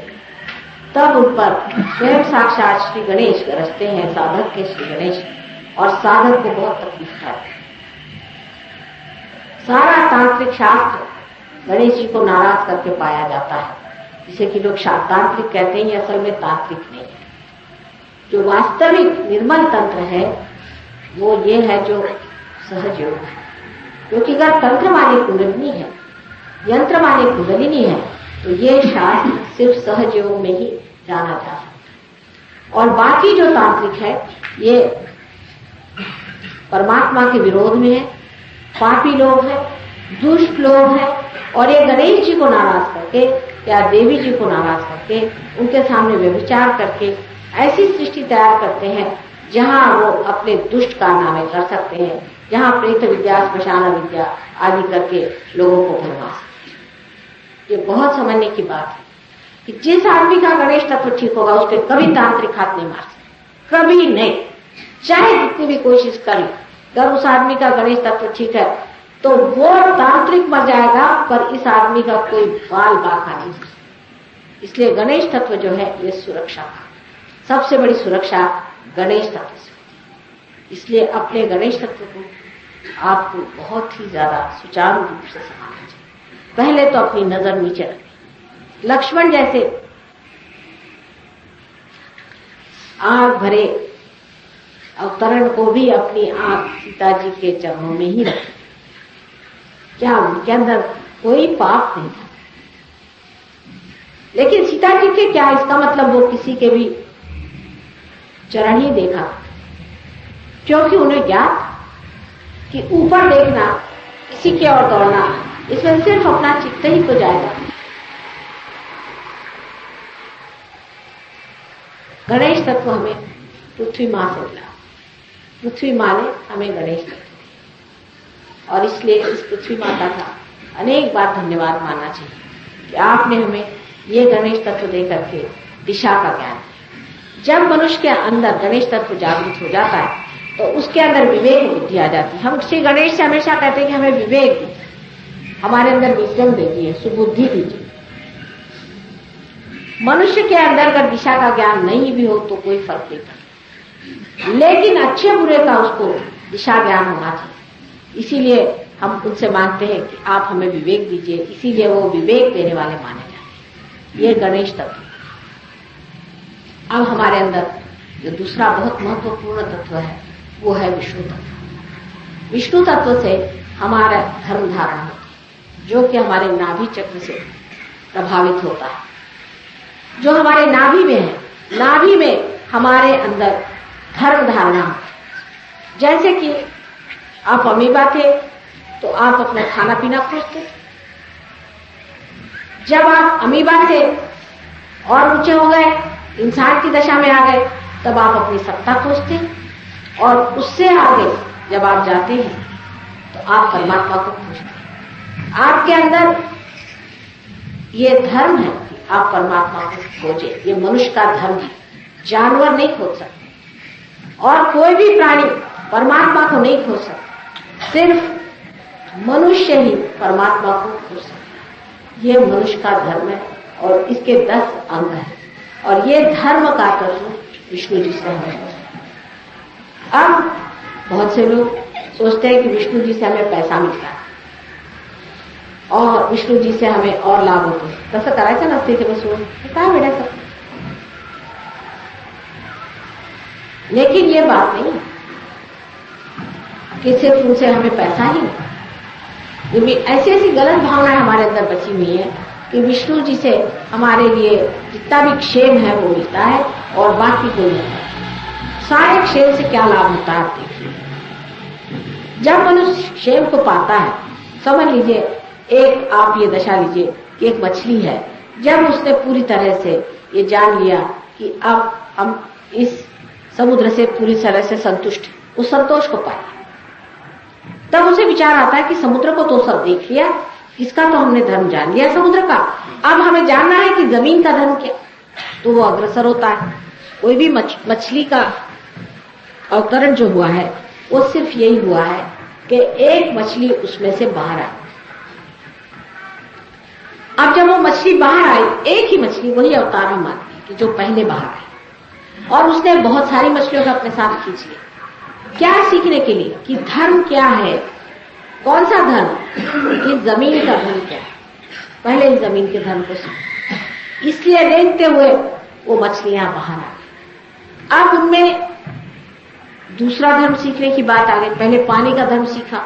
तब उन पर स्वयं साक्षात श्री गणेश गरजते हैं, साधक के श्री गणेश, और साधक को बहुत तकलीफ उठाते हैं। सारा तांत्रिक शास्त्र गणेश जी को नाराज करके पाया जाता है, जिसे कि लोग तांत्रिक कहते हैं, असल में तांत्रिक नहीं है। जो वास्तविक निर्मल तंत्र है वो ये है जो सहज योग है, क्योंकि अगर तंत्र माने कुंडलिनी है, यंत्र माने कुंडलिनी है, तो ये शास्त्र सिर्फ सहज योग में ही जाना जा सकता। और बाकी जो तांत्रिक है ये परमात्मा के विरोध में है, पापी लोग हैं, दुष्ट लोग हैं, और ये गणेश जी को नाराज करके या देवी जी को नाराज करके उनके सामने व्यभिचार करके ऐसी सृष्टि तैयार करते हैं जहां वो अपने दुष्ट कारनामे कर सकते हैं, जहां प्रेत विद्या, श्मशान विद्या आदि करके लोगों को भरमा सकते हैं। ये बहुत समझने की बात है कि जिस आदमी का गणेश तत्व ठीक होगा उस पर कभी तांत्रिक हाथ नहीं मार सकते, कभी नहीं, चाहे जितनी भी कोशिश करें। अगर उस आदमी का गणेश तत्व ठीक है तो वो तांत्रिक मर जाएगा, पर इस आदमी का कोई बाल बाका नहीं। इसलिए गणेश तत्व जो है ये सुरक्षा का सबसे बड़ी सुरक्षा गणेश तत्व से होती है। इसलिए अपने गणेश तत्व को आपको बहुत ही ज्यादा सुचारू रूप से संभालना चाहिए। पहले तो अपनी नजर नीचे रखें। लक्ष्मण जैसे आग भरे अवतरण को भी अपनी आंख सीता जी के चरणों में ही रखें। क्या उनके अंदर कोई पाप नहीं था, लेकिन सीता जी के क्या इसका मतलब वो किसी के भी चरण ही देखा, क्योंकि उन्हें ज्ञात कि ऊपर देखना, किसी की ओर दौड़ना, इसमें सिर्फ अपना चित्त ही तो जाएगा। गणेश तत्व हमें पृथ्वी मां से मिला, पृथ्वी मां ने हमें गणेश तत्व, और इसलिए इस पृथ्वी माता का अनेक बार धन्यवाद मानना चाहिए कि आपने हमें ये गणेश तत्व दे करके दिशा का ज्ञान दिया। जब मनुष्य के अंदर गणेश तत्व जागृत हो जाता है तो उसके अंदर विवेक बुद्धि आ जाती है। हम श्री गणेश से हमेशा कहते हैं कि हमें विवेक दीजिए, हमारे अंदर विज्ञान दीजिए, सुबुद्धि दीजिए। मनुष्य के अंदर अगर दिशा का ज्ञान नहीं भी हो तो कोई फर्क नहीं पड़ता, लेकिन अच्छे बुरे का उसको दिशा ज्ञान होना चाहिए। इसीलिए हम उनसे मांगते हैं कि आप हमें विवेक दीजिए, इसीलिए वो विवेक देने वाले माने जाते हैं। ये गणेश तत्व। अब हमारे अंदर जो दूसरा बहुत महत्वपूर्ण तत्व है वो है विष्णु तत्व। विष्णु तत्व से हमारा धर्म धारण होता है, जो कि हमारे नाभि चक्र से प्रभावित होता है, जो हमारे नाभि में है। नाभि में हमारे अंदर धर्म धारणा होता है। जैसे कि आप अमीबा थे तो आप अपना खाना पीना खोजते, जब आप अमीबा से और ऊंचे हो गए, इंसान की दशा में आ गए, तब आप अपनी सत्ता खोजते, और उससे आगे जब आप जाते हैं तो आप परमात्मा को खोजते। आपके अंदर ये धर्म है कि आप परमात्मा को खोजें, ये मनुष्य का धर्म है। जानवर नहीं खोज सकते और कोई भी प्राणी परमात्मा को नहीं खोज सकता, सिर्फ मनुष्य ही परमात्मा को खोज सकता। ये मनुष्य का धर्म है और इसके 10 अंग हैं, और ये धर्म का तत्व विष्णु जी से हमें। अब बहुत से लोग सोचते हैं कि विष्णु जी से हमें पैसा मिलता है, और विष्णु जी से हमें और लाभ होते, तसं करायचं नसते ते बसून, काय वेड्याचं। लेकिन ये बात नहीं कि सिर्फ उनसे हमें पैसा ही नहीं, ऐसी ऐसी गलत भावनाएं हमारे अंदर बची हुई है कि विष्णु जी से हमारे लिए जितना भी क्षेम है वो मिलता है और बाकी कोई नहीं। सारे क्षेम से क्या लाभ होता है आप देखिए। जब मनुष्य क्षेम को पाता है, समझ लीजिए एक आप ये दशा लीजिए कि एक मछली है, जब उसने पूरी तरह से ये जान लिया कि अब हम इस समुद्र से पूरी तरह से संतुष्ट हैं, उस संतोष को पाया, तब उसे विचार आता है कि समुद्र को तो सब देख लिया, इसका तो हमने धर्म जान लिया समुद्र का, अब हमें जानना है कि जमीन का धर्म क्या। तो वो अग्रसर होता है। कोई भी मछली का अवतरण जो हुआ है वो सिर्फ यही हुआ है कि एक मछली उसमें से बाहर आई। अब जब वो मछली बाहर आई, एक ही मछली, वही अवतार हम मानते हैं कि जो पहले बाहर आई, और उसने बहुत सारी मछलियों को अपने साथ खींच लिया। क्या सीखने के लिए कि धर्म क्या है, कौन सा धर्म, कि जमीन का धर्म क्या है। पहले इस जमीन के धर्म को सीख, इसलिए रेंगते हुए वो मछलियां बाहर आ गई। अब उनमें दूसरा धर्म सीखने की बात आ गई। पहले पानी का धर्म सीखा,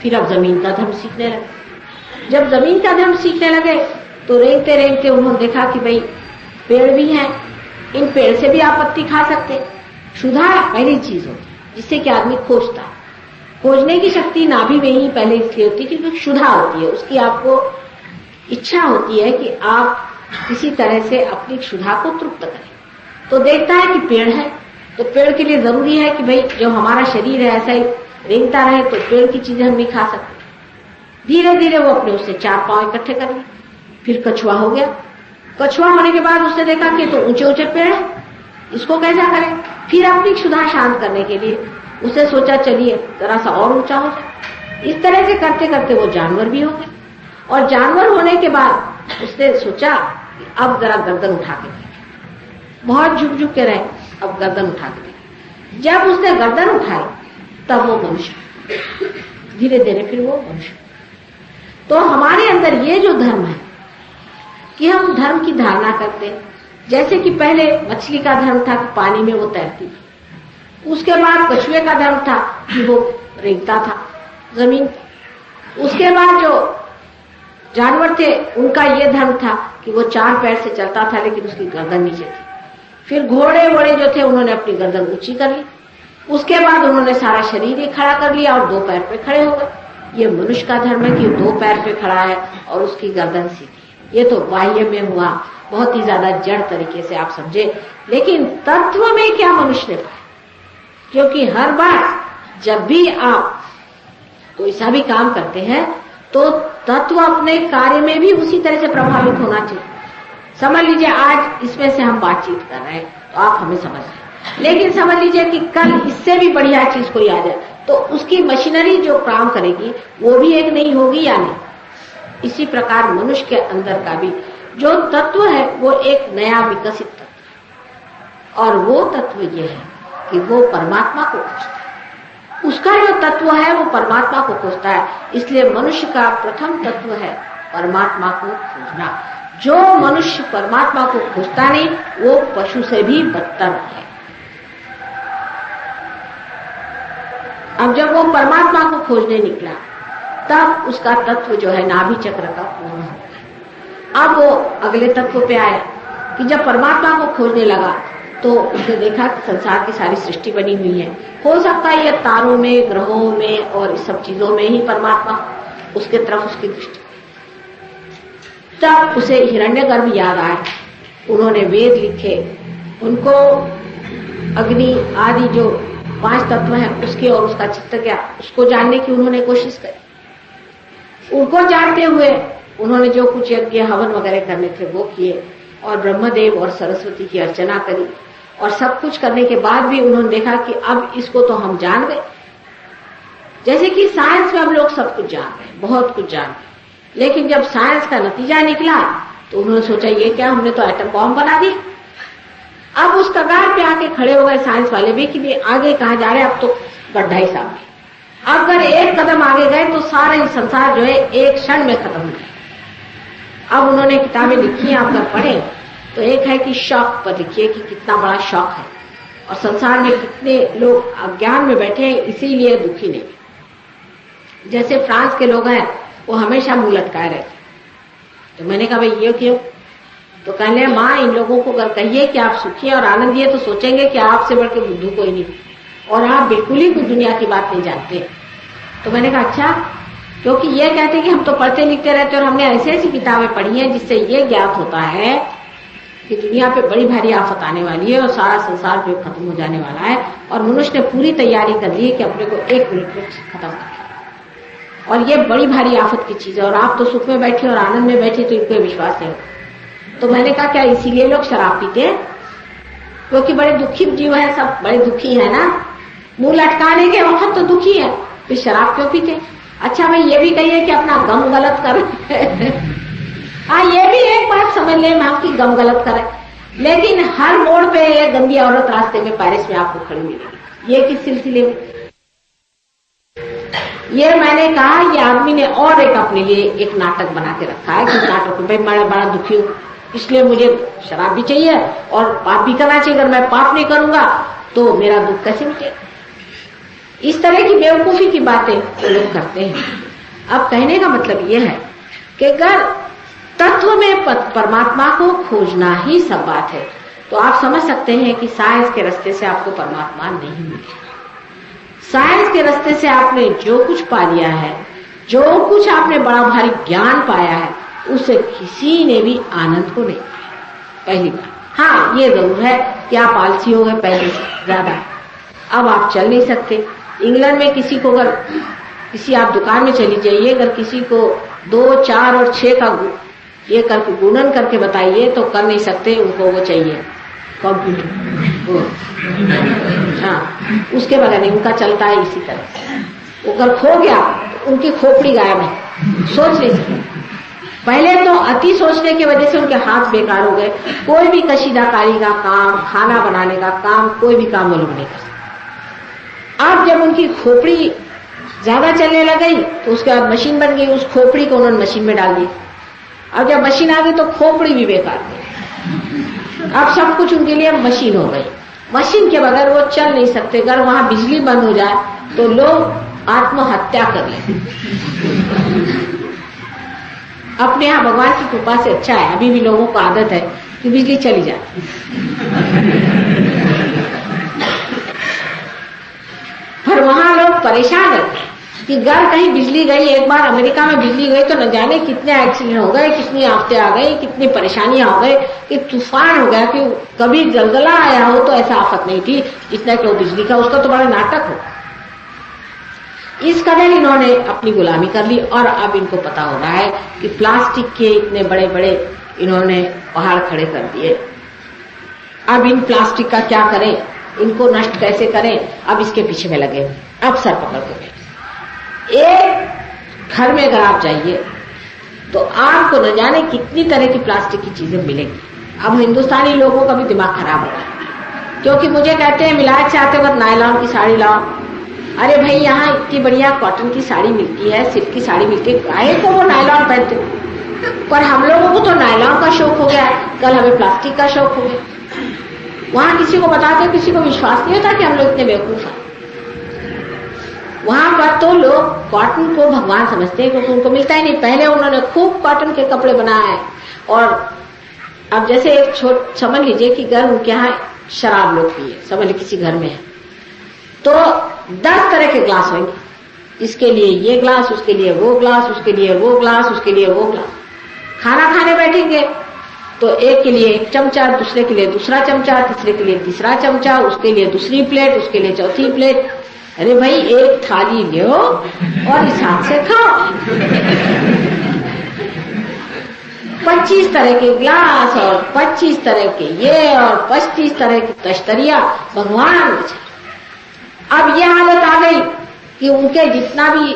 फिर अब जमीन का धर्म सीखने लगे। जब जमीन का धर्म सीखने लगे तो रेंगते रेंगते उन्होंने देखा कि भाई पेड़ भी हैं, इन पेड़ से भी आप पत्ती खा सकते। क्षुधा पहली चीज होती है जिससे कि आदमी खोजता है। खोजने की शक्ति नाभि में ही पहले इसलिए होती है क्योंकि क्षुधा होती है, उसकी आपको इच्छा होती है कि आप किसी तरह से अपनी क्षुधा को तृप्त करें। तो देखता है कि पेड़ है, तो पेड़ के लिए जरूरी है कि भाई जो हमारा शरीर है ऐसा ही रेंगता रहे, तो पेड़ की चीजें हम नहीं खा सकते। धीरे धीरे वो अपने उससे 4 पांव इकट्ठे कर लिए। फिर कछुआ हो गया। कछुआ होने के बाद उसने देखा कि तो ऊंचे ऊंचे पेड़ है, इसको कैसा करें। फिर अपनी क्षुधा शांत करने के लिए उसे सोचा चलिए जरा सा और ऊंचा हो जाए। इस तरह से करते करते वो जानवर भी हो गए, और जानवर होने के बाद उसने सोचा कि अब जरा गर्दन उठा के देखें। बहुत झुक झुक के रहे, अब गर्दन उठा के देखें। जब उसने गर्दन उठाई तब वो मनुष्य, धीरे धीरे फिर वो मनुष्य। तो हमारे अंदर ये जो धर्म है कि हम धर्म की धारणा करते हैं, जैसे कि पहले मछली का धर्म था कि पानी में वो तैरती थी, उसके बाद कछुए का धर्म था कि वो रेंगता था जमीन, उसके बाद जो जानवर थे उनका ये धर्म था कि वो 4 पैर से चलता था लेकिन उसकी गर्दन नीचे थी। फिर घोड़े वोड़े जो थे उन्होंने अपनी गर्दन ऊंची कर ली, उसके बाद उन्होंने सारा शरीर ही खड़ा कर लिया और 2 पैर पे खड़े हो गए। ये मनुष्य का धर्म है कि 2 पैर पे खड़ा है और उसकी गर्दन सीधी। ये तो बाह्य में हुआ, बहुत ही ज्यादा जड़ तरीके से आप समझे, लेकिन तत्व में क्या मनुष्य ने पाया। क्योंकि हर बार जब भी आप कोई सा भी काम करते हैं तो तत्व अपने कार्य में भी उसी तरह से प्रभावित होना चाहिए। समझ लीजिए आज इसमें से हम बातचीत कर रहे हैं तो आप हमें समझ रहे हैं, लेकिन समझ लीजिए कि कल इससे भी बढ़िया चीज कोई आ जाए तो उसकी मशीनरी जो काम करेगी वो भी एक नहीं होगी या नहीं। इसी प्रकार मनुष्य के अंदर का भी जो तत्व है वो एक नया विकसित तत्व है, और वो तत्व ये है कि वो परमात्मा को खोजता है। उसका जो तत्व है वो परमात्मा को खोजता है। इसलिए मनुष्य का प्रथम तत्व है परमात्मा को खोजना। जो मनुष्य परमात्मा को खोजता नहीं वो पशु से भी बदतर है। अब जब वो परमात्मा को खोजने निकला तब उसका तत्व जो है नाभि चक्र का पूर्ण हो गया। अब वो अगले तत्व पे आया कि जब परमात्मा को खोजने लगा तो उसने देखा कि संसार की सारी सृष्टि बनी हुई है। हो सकता है ये तारों में, ग्रहों में और इस सब चीजों में ही परमात्मा, उसके तरफ उसकी दृष्टि। तब उसे हिरण्यगर्भ याद आया। उन्होंने वेद लिखे, उनको अग्नि आदि जो 5 तत्व हैं उसके और उसका चित्त क्या, उसको जानने की उन्होंने कोशिश करी। उनको जानते हुए उन्होंने जो कुछ यज्ञ हवन वगैरह करने थे वो किए, और ब्रह्मदेव और सरस्वती की अर्चना करी, और सब कुछ करने के बाद भी उन्होंने देखा कि अब इसको तो हम जान गए। जैसे कि साइंस में हम लोग सब कुछ जान गए, बहुत कुछ जान गए, लेकिन जब साइंस का नतीजा निकला तो उन्होंने सोचा ये क्या, हमने तो एटम बॉम्ब बना दिया। अब उस कगार पे आके खड़े हो गए साइंस वाले भी कि आगे कहाँ जा रहे हैं, अब तो गड्ढा ही सामने। अगर एक कदम आगे गए तो सारा ही संसार जो है एक क्षण में खत्म हो जाए। अब उन्होंने किताबें लिखी हैं, आप अगर पढ़ें तो एक है कि शौक पर लिखिए कि कितना बड़ा शौक है और संसार में कितने लोग अज्ञान में बैठे हैं, इसीलिए दुखी नहीं। जैसे फ्रांस के लोग हैं वो हमेशा मुंह लटकाए रहते। तो मैंने कहा भाई ये क्यों? तो कहने माँ इन लोगों को अगर कहिए कि आप सुखी और आनंदी है तो सोचेंगे कि आपसे बढ़ के बुद्धू कोई नहीं और आप बिल्कुल ही कुछ दुनिया की बात नहीं जानते। तो मैंने कहा अच्छा, क्योंकि ये कहते कि हम तो पढ़ते लिखते रहते और हमने ऐसी ऐसी किताबें पढ़ी हैं जिससे ये ज्ञात होता है कि दुनिया पे बड़ी भारी आफत आने वाली है और सारा संसार जो खत्म हो जाने वाला है और मनुष्य ने पूरी तैयारी कर ली है कि अपने को 1 मिनट में खत्म कर और ये बड़ी भारी आफत की चीज है और आप तो सुख में बैठे और आनंद में बैठे तो इनको विश्वास है। तो मैंने कहा क्या इसीलिए लोग शराब पीते हैं? क्योंकि बड़े दुखी जीव है, सब बड़े दुखी है ना, मुंह लटकाने के वक्त तो दुखी है, फिर शराब क्यों पीते? अच्छा भाई ये भी कहिए कि अपना गम गलत कर हाँ ये भी एक बात समझ ले मैम कि गम गलत करे, लेकिन हर मोड़ पे ये गंदी औरत रास्ते में पेरिस में आपको खड़ी मिलेगी। ये किस सिलसिले में? ये मैंने कहा ये आदमी ने और एक अपने लिए एक नाटक बना के रखा है कि नाटक में मैं बड़ा दुखी हूँ इसलिए मुझे शराब भी चाहिए और पाप भी करना चाहिए, अगर मैं पाप नहीं करूंगा तो मेरा दुख कैसे मिटेगा? इस तरह की बेवकूफी की बातें तो लोग करते हैं। अब कहने का मतलब यह है कि अगर तत्व में परमात्मा को खोजना ही सब बात है तो आप समझ सकते हैं कि साइंस के रास्ते से आपको परमात्मा नहीं मिलेगा। साइंस के रास्ते से आपने जो कुछ पा लिया है, जो कुछ आपने बड़ा भारी ज्ञान पाया है, उससे किसी ने भी आनंद को नहीं पाया। पहली बात, हाँ ये जरूर है कि आप आलसी हो गए पहले से ज्यादा, अब आप चल नहीं सकते। इंग्लैंड में किसी को अगर किसी आप दुकान में चली जाइए, अगर किसी को 2, 4 और 6 का ये करके गुणन करके बताइए तो कर नहीं सकते, उनको वो चाहिए कंप्यूटर। हाँ उसके बगैर नहीं, उनका चलता है इसी तरह। अगर खो गया तो उनकी खोपड़ी गायब है, सोच नहीं सकते। पहले तो अति सोचने की वजह से उनके हाथ बेकार हो गए, कोई भी कशीदाकारी का काम, खाना बनाने का काम, कोई भी काम वो लोग नहीं कर सकते। अब जब उनकी खोपड़ी ज्यादा चलने लग गई तो उसके बाद मशीन बन गई, उस खोपड़ी को उन्होंने मशीन में डाल दी। अब जब मशीन आ गई तो खोपड़ी भी बेकार गई, अब सब कुछ उनके लिए मशीन हो गई। मशीन के बगैर वो चल नहीं सकते। अगर वहां बिजली बंद हो जाए तो लोग आत्महत्या कर लेते। अपने यहाँ भगवान की कृपा से अच्छा है, अभी भी लोगों को आदत है कि बिजली चली जाती। पर वहां लोग परेशान रहते हैं कि घर कहीं बिजली गई। एक बार अमेरिका में बिजली गई तो न जाने कितने एक्सीडेंट हो गए, कितनी आफतें आ गई, कितनी परेशानियां हो गई, कि तूफान हो गया, कि कभी जलजला आया हो तो ऐसा आफत नहीं थी जितना कि वो बिजली का, उसका तो बड़ा नाटक हो। इस कदर इन्होंने अपनी गुलामी कर ली और अब इनको पता हो रहा है कि प्लास्टिक के इतने बड़े बड़े इन्होंने पहाड़ खड़े कर दिए। अब इन प्लास्टिक का क्या करें, इनको नष्ट कैसे करें, अब इसके पीछे में लगे, अब सर पकड़ के। एक घर में अगर आप जाइए तो आपको न जाने कितनी तरह की प्लास्टिक की चीजें मिलेंगी। अब हिंदुस्तानी लोगों का भी दिमाग खराब हो रहा है, क्योंकि मुझे कहते हैं विलायत से आते वक्त नायलॉन की साड़ी लाओ। अरे भाई यहाँ इतनी बढ़िया कॉटन की साड़ी मिलती है, सिल्क की साड़ी मिलती है, काहे को वो नायलॉन पहनते? पर हम लोगों को तो नायलॉन का शौक हो गया, कल हमें प्लास्टिक का शौक हो गया। वहां किसी को बताते, किसी को विश्वास नहीं होता कि हम लोग इतने बेवकूफ हैं। वहां पर तो लोग कॉटन को भगवान समझते हैं क्योंकि उनको मिलता ही नहीं। पहले उन्होंने खूब कॉटन के कपड़े बनाए हैं और अब जैसे एक समझ लीजिए कि घर उनके यहाँ शराब लोग पिए, समझ लीजिए किसी घर में है तो 10 तरह के ग्लास होंगे, इसके लिए ये ग्लास, उसके लिए वो ग्लास, उसके लिए वो ग्लास, उसके लिए वो ग्लास। खाना खाने बैठेंगे तो एक के लिए 1 चमचा, दूसरे के लिए दूसरा चमचा, तीसरे के लिए तीसरा चमचा, उसके लिए दूसरी प्लेट, उसके लिए चौथी प्लेट। अरे भाई एक थाली लो और इस हाथ से खाओ। 25 तरह के ग्लास और 25 तरह के ये और 25 तरह की तश्तरिया, भगवान। अब ये हालत आ गई कि उनके जितना भी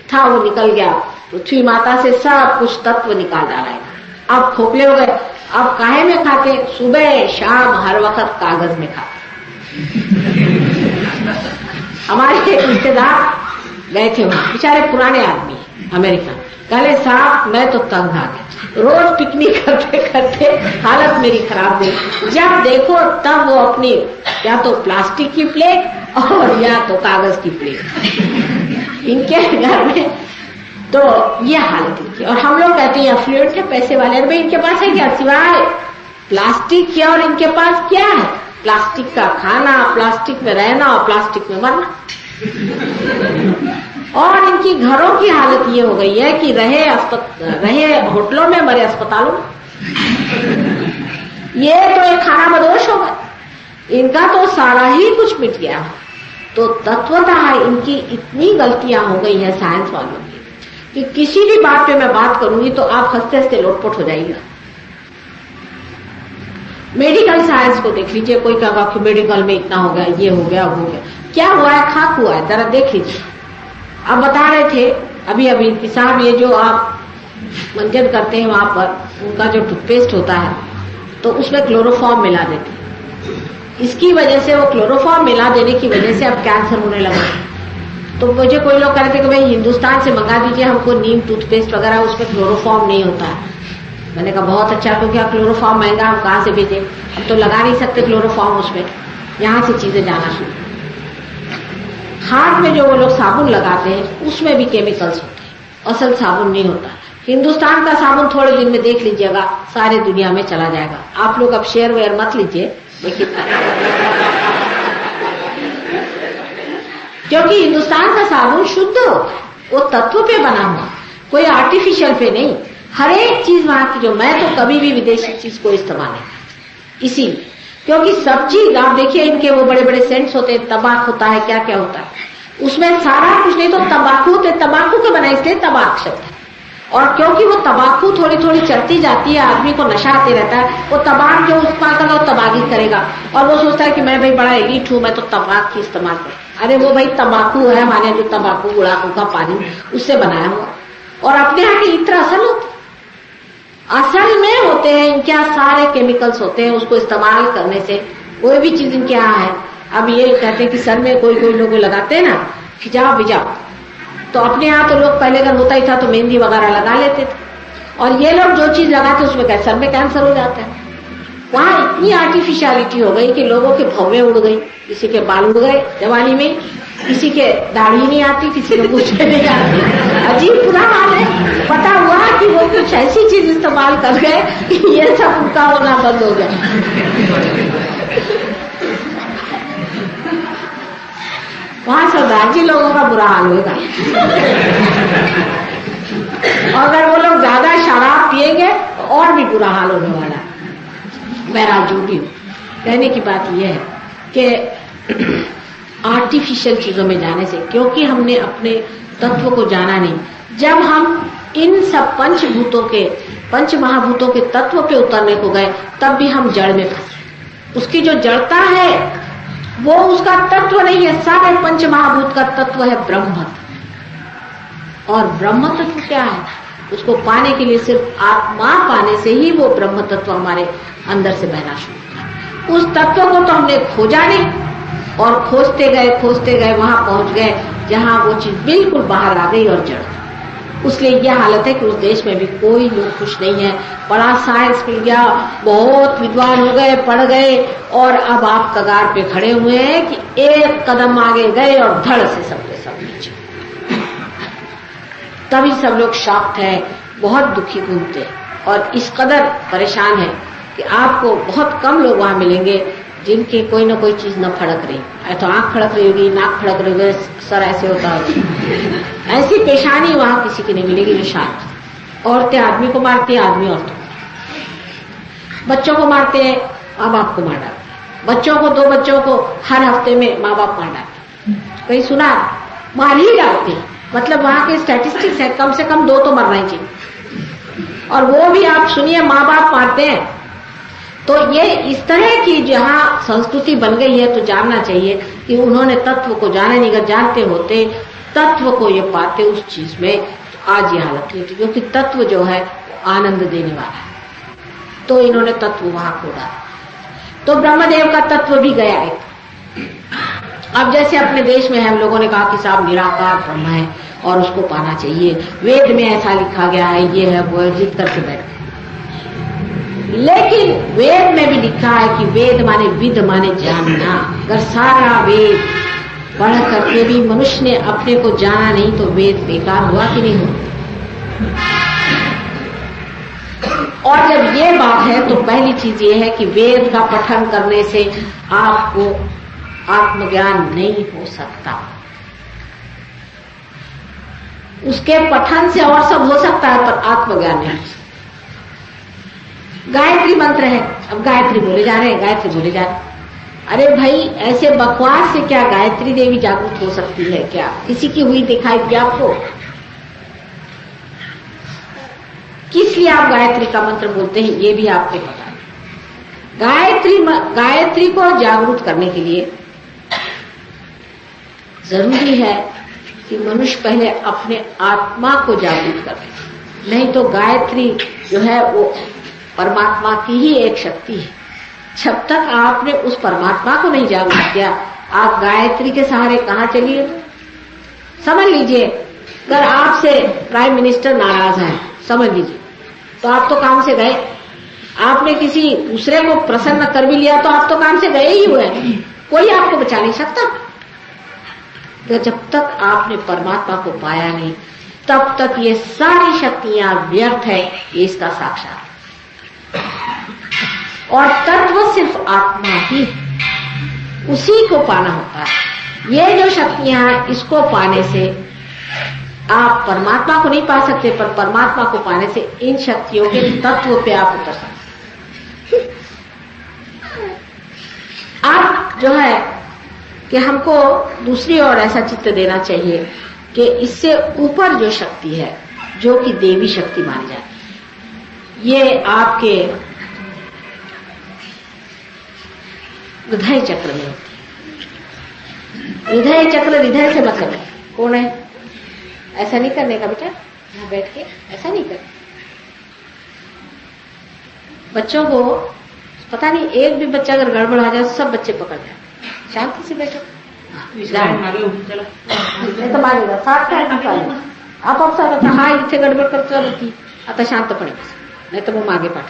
था वो निकल गया, पृथ्वी माता से सब कुछ तत्व निकाल डाला है। अब खोखले हो गए, अब काहे में खाते? सुबह शाम हर वक्त कागज में खाते। हमारे एक रिश्तेदार गए थे वहां, बेचारे पुराने आदमी अमेरिका, कहले साहब मैं तो तंग आ गया, रोज पिकनिक करते करते हालत मेरी खराब हुई, जब देखो तब वो अपनी या तो प्लास्टिक की प्लेट और या तो कागज की प्लेट इनके घर में, तो ये हालत इनकी। और हम लोग कहते हैं अफ्लुएंट है, पैसे वाले, भाई इनके पास है क्या सिवाय प्लास्टिक के, और इनके पास क्या है, प्लास्टिक का खाना, प्लास्टिक में रहना और प्लास्टिक में मरना। और इनकी घरों की हालत ये हो गई है कि रहे होटलों में, मरे अस्पतालों में। ये तो एक खाना बदोश होगा, इनका तो सारा ही कुछ मिट गया। तो तत्वतः इनकी इतनी गलतियां हो गई हैं साइंस वालों की कि किसी भी बात पे मैं बात करूंगी तो आप हंसते हंसते लोटपोट हो जाइएगा। मेडिकल साइंस को देख लीजिए, कोई कहेगा कि मेडिकल में इतना हो गया, ये हो गया, वो हो गया, क्या हुआ है, खाक हुआ है, जरा देख लीजिए। अब बता रहे थे अभी कि साहब ये जो आप मंजन करते हैं वहां पर, उनका जो टूथपेस्ट होता है तो उसमें क्लोरोफॉर्म मिला देते हैं, इसकी वजह से, वो क्लोरोफॉर्म मिला देने की वजह से अब कैंसर होने लगा। तो मुझे कोई लोग कह रहे थे कि भाई हिंदुस्तान से मंगा दीजिए हमको नीम टूथपेस्ट वगैरह, उसमें क्लोरोफॉर्म नहीं होता है। मैंने कहा बहुत अच्छा, क्योंकि आप क्लोरोफॉर्म महंगा, हम कहाँ से भेजें, हम तो लगा नहीं सकते क्लोरोफॉर्म उसमें, यहां से चीजें जाना शुरू। हाथ में जो वो लोग साबुन लगाते हैं उसमें भी केमिकल्स होते हैं, असल साबुन नहीं होता। हिंदुस्तान का साबुन थोड़े दिन में देख लीजिएगा सारे दुनिया में चला जाएगा। आप लोग अब शेयर वेयर मत लीजिए, लेकिन क्योंकि हिंदुस्तान का साबुन शुद्ध होता है, वो तत्व पे बना हुआ, कोई आर्टिफिशियल पे नहीं। हर एक चीज वहां की, जो मैं तो कभी भी विदेशी चीज को इस्तेमाल नहीं करती, इसीलिए, क्योंकि सब चीज आप देखिए, इनके वो बड़े बड़े सेंट्स होते हैं, तबाक होता है, क्या क्या होता है उसमें, सारा कुछ नहीं तो तंबाकू होते, तंबाकू के बनाए इसलिए तबाक शब्द है। और क्योंकि वो तंबाकू थोड़ी थोड़ी चढ़ती जाती है, आदमी को नशा आते रहता है, वो तबाक जो इस्तेमाल करेगा वो तबागी करेगा, और वो सोचता है कि मैं भाई बड़ा एलिट हूं, मैं तो तबाक की इस्तेमाल करूं। अरे वो भाई तंबाकू है, माने जो तंबाकू गुड़ाकू का पानी उससे बनाया हुआ, और अपने यहाँ के इत्र असल होते, असल में होते हैं इनके यहाँ सारे केमिकल्स होते हैं, उसको इस्तेमाल करने से कोई भी चीज इनके यहाँ है। अब ये कहते हैं कि सर में कोई लोग लगाते हैं ना खिंचाव बिजाव, तो अपने यहाँ तो लोग पहले अगर होता ही था तो मेहंदी वगैरह लगा लेते थे, और ये लोग जो चीज लगाते उसमें क्या सर में कैंसर हो जाता है। वहां इतनी आर्टिफिशियलिटी हो गई कि लोगों के भौवें उड़ गई, किसी के बाल उड़ गए जवानी में, किसी के दाढ़ी नहीं आती, किसी को कुछ नहीं आती, अजीब बुरा हाल है। पता हुआ कि वो कुछ ऐसी चीज इस्तेमाल कर गए कि ये सब उनका होना बंद हो गया। वहां सरदार जी लोगों का बुरा हाल होगा, और अगर वो लोग ज्यादा शराब पिएंगे तो और भी बुरा हाल होने वाला है। बहरहाल जो भी हो, कहने की बात यह है कि आर्टिफिशियल चीजों में जाने से, क्योंकि हमने अपने तत्व को जाना नहीं, जब हम इन सब पंच महाभूतों के तत्व पे उतरने को गए तब भी हम जड़ में फंसे। उसकी जो जड़ता है वो उसका तत्व नहीं है, सारे पंच महाभूत का तत्व है ब्रह्म। और ब्रह्म तत्व क्या है, उसको पाने के लिए सिर्फ आत्मा पाने से ही वो ब्रह्म तत्व हमारे अंदर से बहना शुरू होता है। उस तत्व को तो हमने खोजा नहीं, और खोजते गए वहां पहुंच गए जहां वो चीज बिल्कुल बाहर आ गई और जड़। उसलिए यह हालत है कि उस देश में भी कोई लोग खुश नहीं है। बड़ा साइंस मिल गया, बहुत विद्वान हो गए, पढ़ गए, और अब आप कगार पे खड़े हुए हैं कि एक कदम आगे गए और धड़ से सब नीचे। तभी सब लोग शॉक्ड है, बहुत दुखी घूमते, और इस कदर परेशान है कि आपको बहुत कम लोग वहां मिलेंगे जिनके कोई ना कोई चीज न फड़क रही। तो आंख फड़क रही होगी, नाक फड़क रही होगी, सर ऐसे होता होगा, ऐसी पेशानी वहां किसी की नहीं मिलेगी जो शांत। औरतें आदमी को मारती है, आदमी औरतों को, बच्चों को मारते हैं, माँ बाप को मार डालते, बच्चों को, 2 बच्चों को हर हफ्ते में माँ बाप मार डालते। कहीं सुना, मार ही डालते, मतलब वहां के स्टैटिस्टिक्स है कम से कम 2 तो मरना ही चाहिए। और वो भी आप सुनिए माँ बाप मारते हैं। तो ये इस तरह की जहां संस्कृति बन गई है, तो जानना चाहिए कि उन्होंने तत्व को जाने नहीं, अगर जानते होते तत्व को ये पाते उस चीज में, तो आज ये हालत नहीं थी, क्योंकि तत्व जो है आनंद देने वाला है। तो इन्होंने तत्व वहां खोड़ा, तो ब्रह्मदेव का तत्व भी गया एक। अब जैसे अपने देश में हम लोगों ने कहा कि साहब निराकार ब्रह्म है और उसको पाना चाहिए, वेद में ऐसा लिखा गया है, ये है वो है, जिद करके बैठ गए। लेकिन वेद में भी लिखा है कि वेद माने विद माने जानना। अगर सारा वेद पढ़ करके भी मनुष्य ने अपने को जाना नहीं तो वेद बेकार हुआ कि नहीं हुआ। और जब ये बात है तो पहली चीज ये है कि वेद का पठन करने से आपको आत्मज्ञान नहीं हो सकता। उसके पठन से और सब हो सकता है पर आत्मज्ञान नहीं। गायत्री मंत्र है, अब गायत्री बोले जा रहे हैं, गायत्री बोले जा रहे हैं। अरे भाई ऐसे बकवास से क्या गायत्री देवी जागृत हो सकती है? क्या किसी की हुई दिखाई दी आपको? किस लिए आप गायत्री का मंत्र बोलते हैं ये भी आपको पता है। गायत्री को जागरूक करने के लिए जरूरी है कि मनुष्य पहले अपने आत्मा को जागरूक करे। नहीं तो गायत्री जो है वो परमात्मा की ही एक शक्ति है। जब तक आपने उस परमात्मा को नहीं जागरूक किया, आप गायत्री के सहारे कहाँ चलिए? समझ लीजिए, अगर आपसे प्राइम मिनिस्टर नाराज है, समझ लीजिए, तो आप तो काम से गए। आपने किसी दूसरे को प्रसन्न कर भी लिया तो आप तो काम से गए ही हुए, कोई आपको बचा नहीं सकता। तो जब तक आपने परमात्मा को पाया नहीं तब तक ये सारी शक्तियां व्यर्थ है, ये इसका साक्षात। और तत्व सिर्फ आत्मा ही, उसी को पाना होता है। ये जो शक्तियां हैं इसको पाने से आप परमात्मा को नहीं पा सकते, पर परमात्मा को पाने से इन शक्तियों के तत्व पे आप उतर सकते। आप जो है कि हमको दूसरी ओर ऐसा चित्त देना चाहिए कि इससे ऊपर जो शक्ति है, जो कि देवी शक्ति मानी जाती है, ये आपके हृदय चक्र में होती है। हृदय चक्र, हृदय से मतलब है कौन है? ऐसा नहीं करने का बेटा, यहाँ बैठ के ऐसा नहीं कर। बच्चों को पता नहीं, एक भी बच्चा अगर गड़बड़ आ जाए सब बच्चे पकड़ जाए। शांति से बैठो, नहीं तो मारेगा साथ आप हा इथे गडबड करतो होती आता शांत पडे, नाही तर मग मागे पाठ।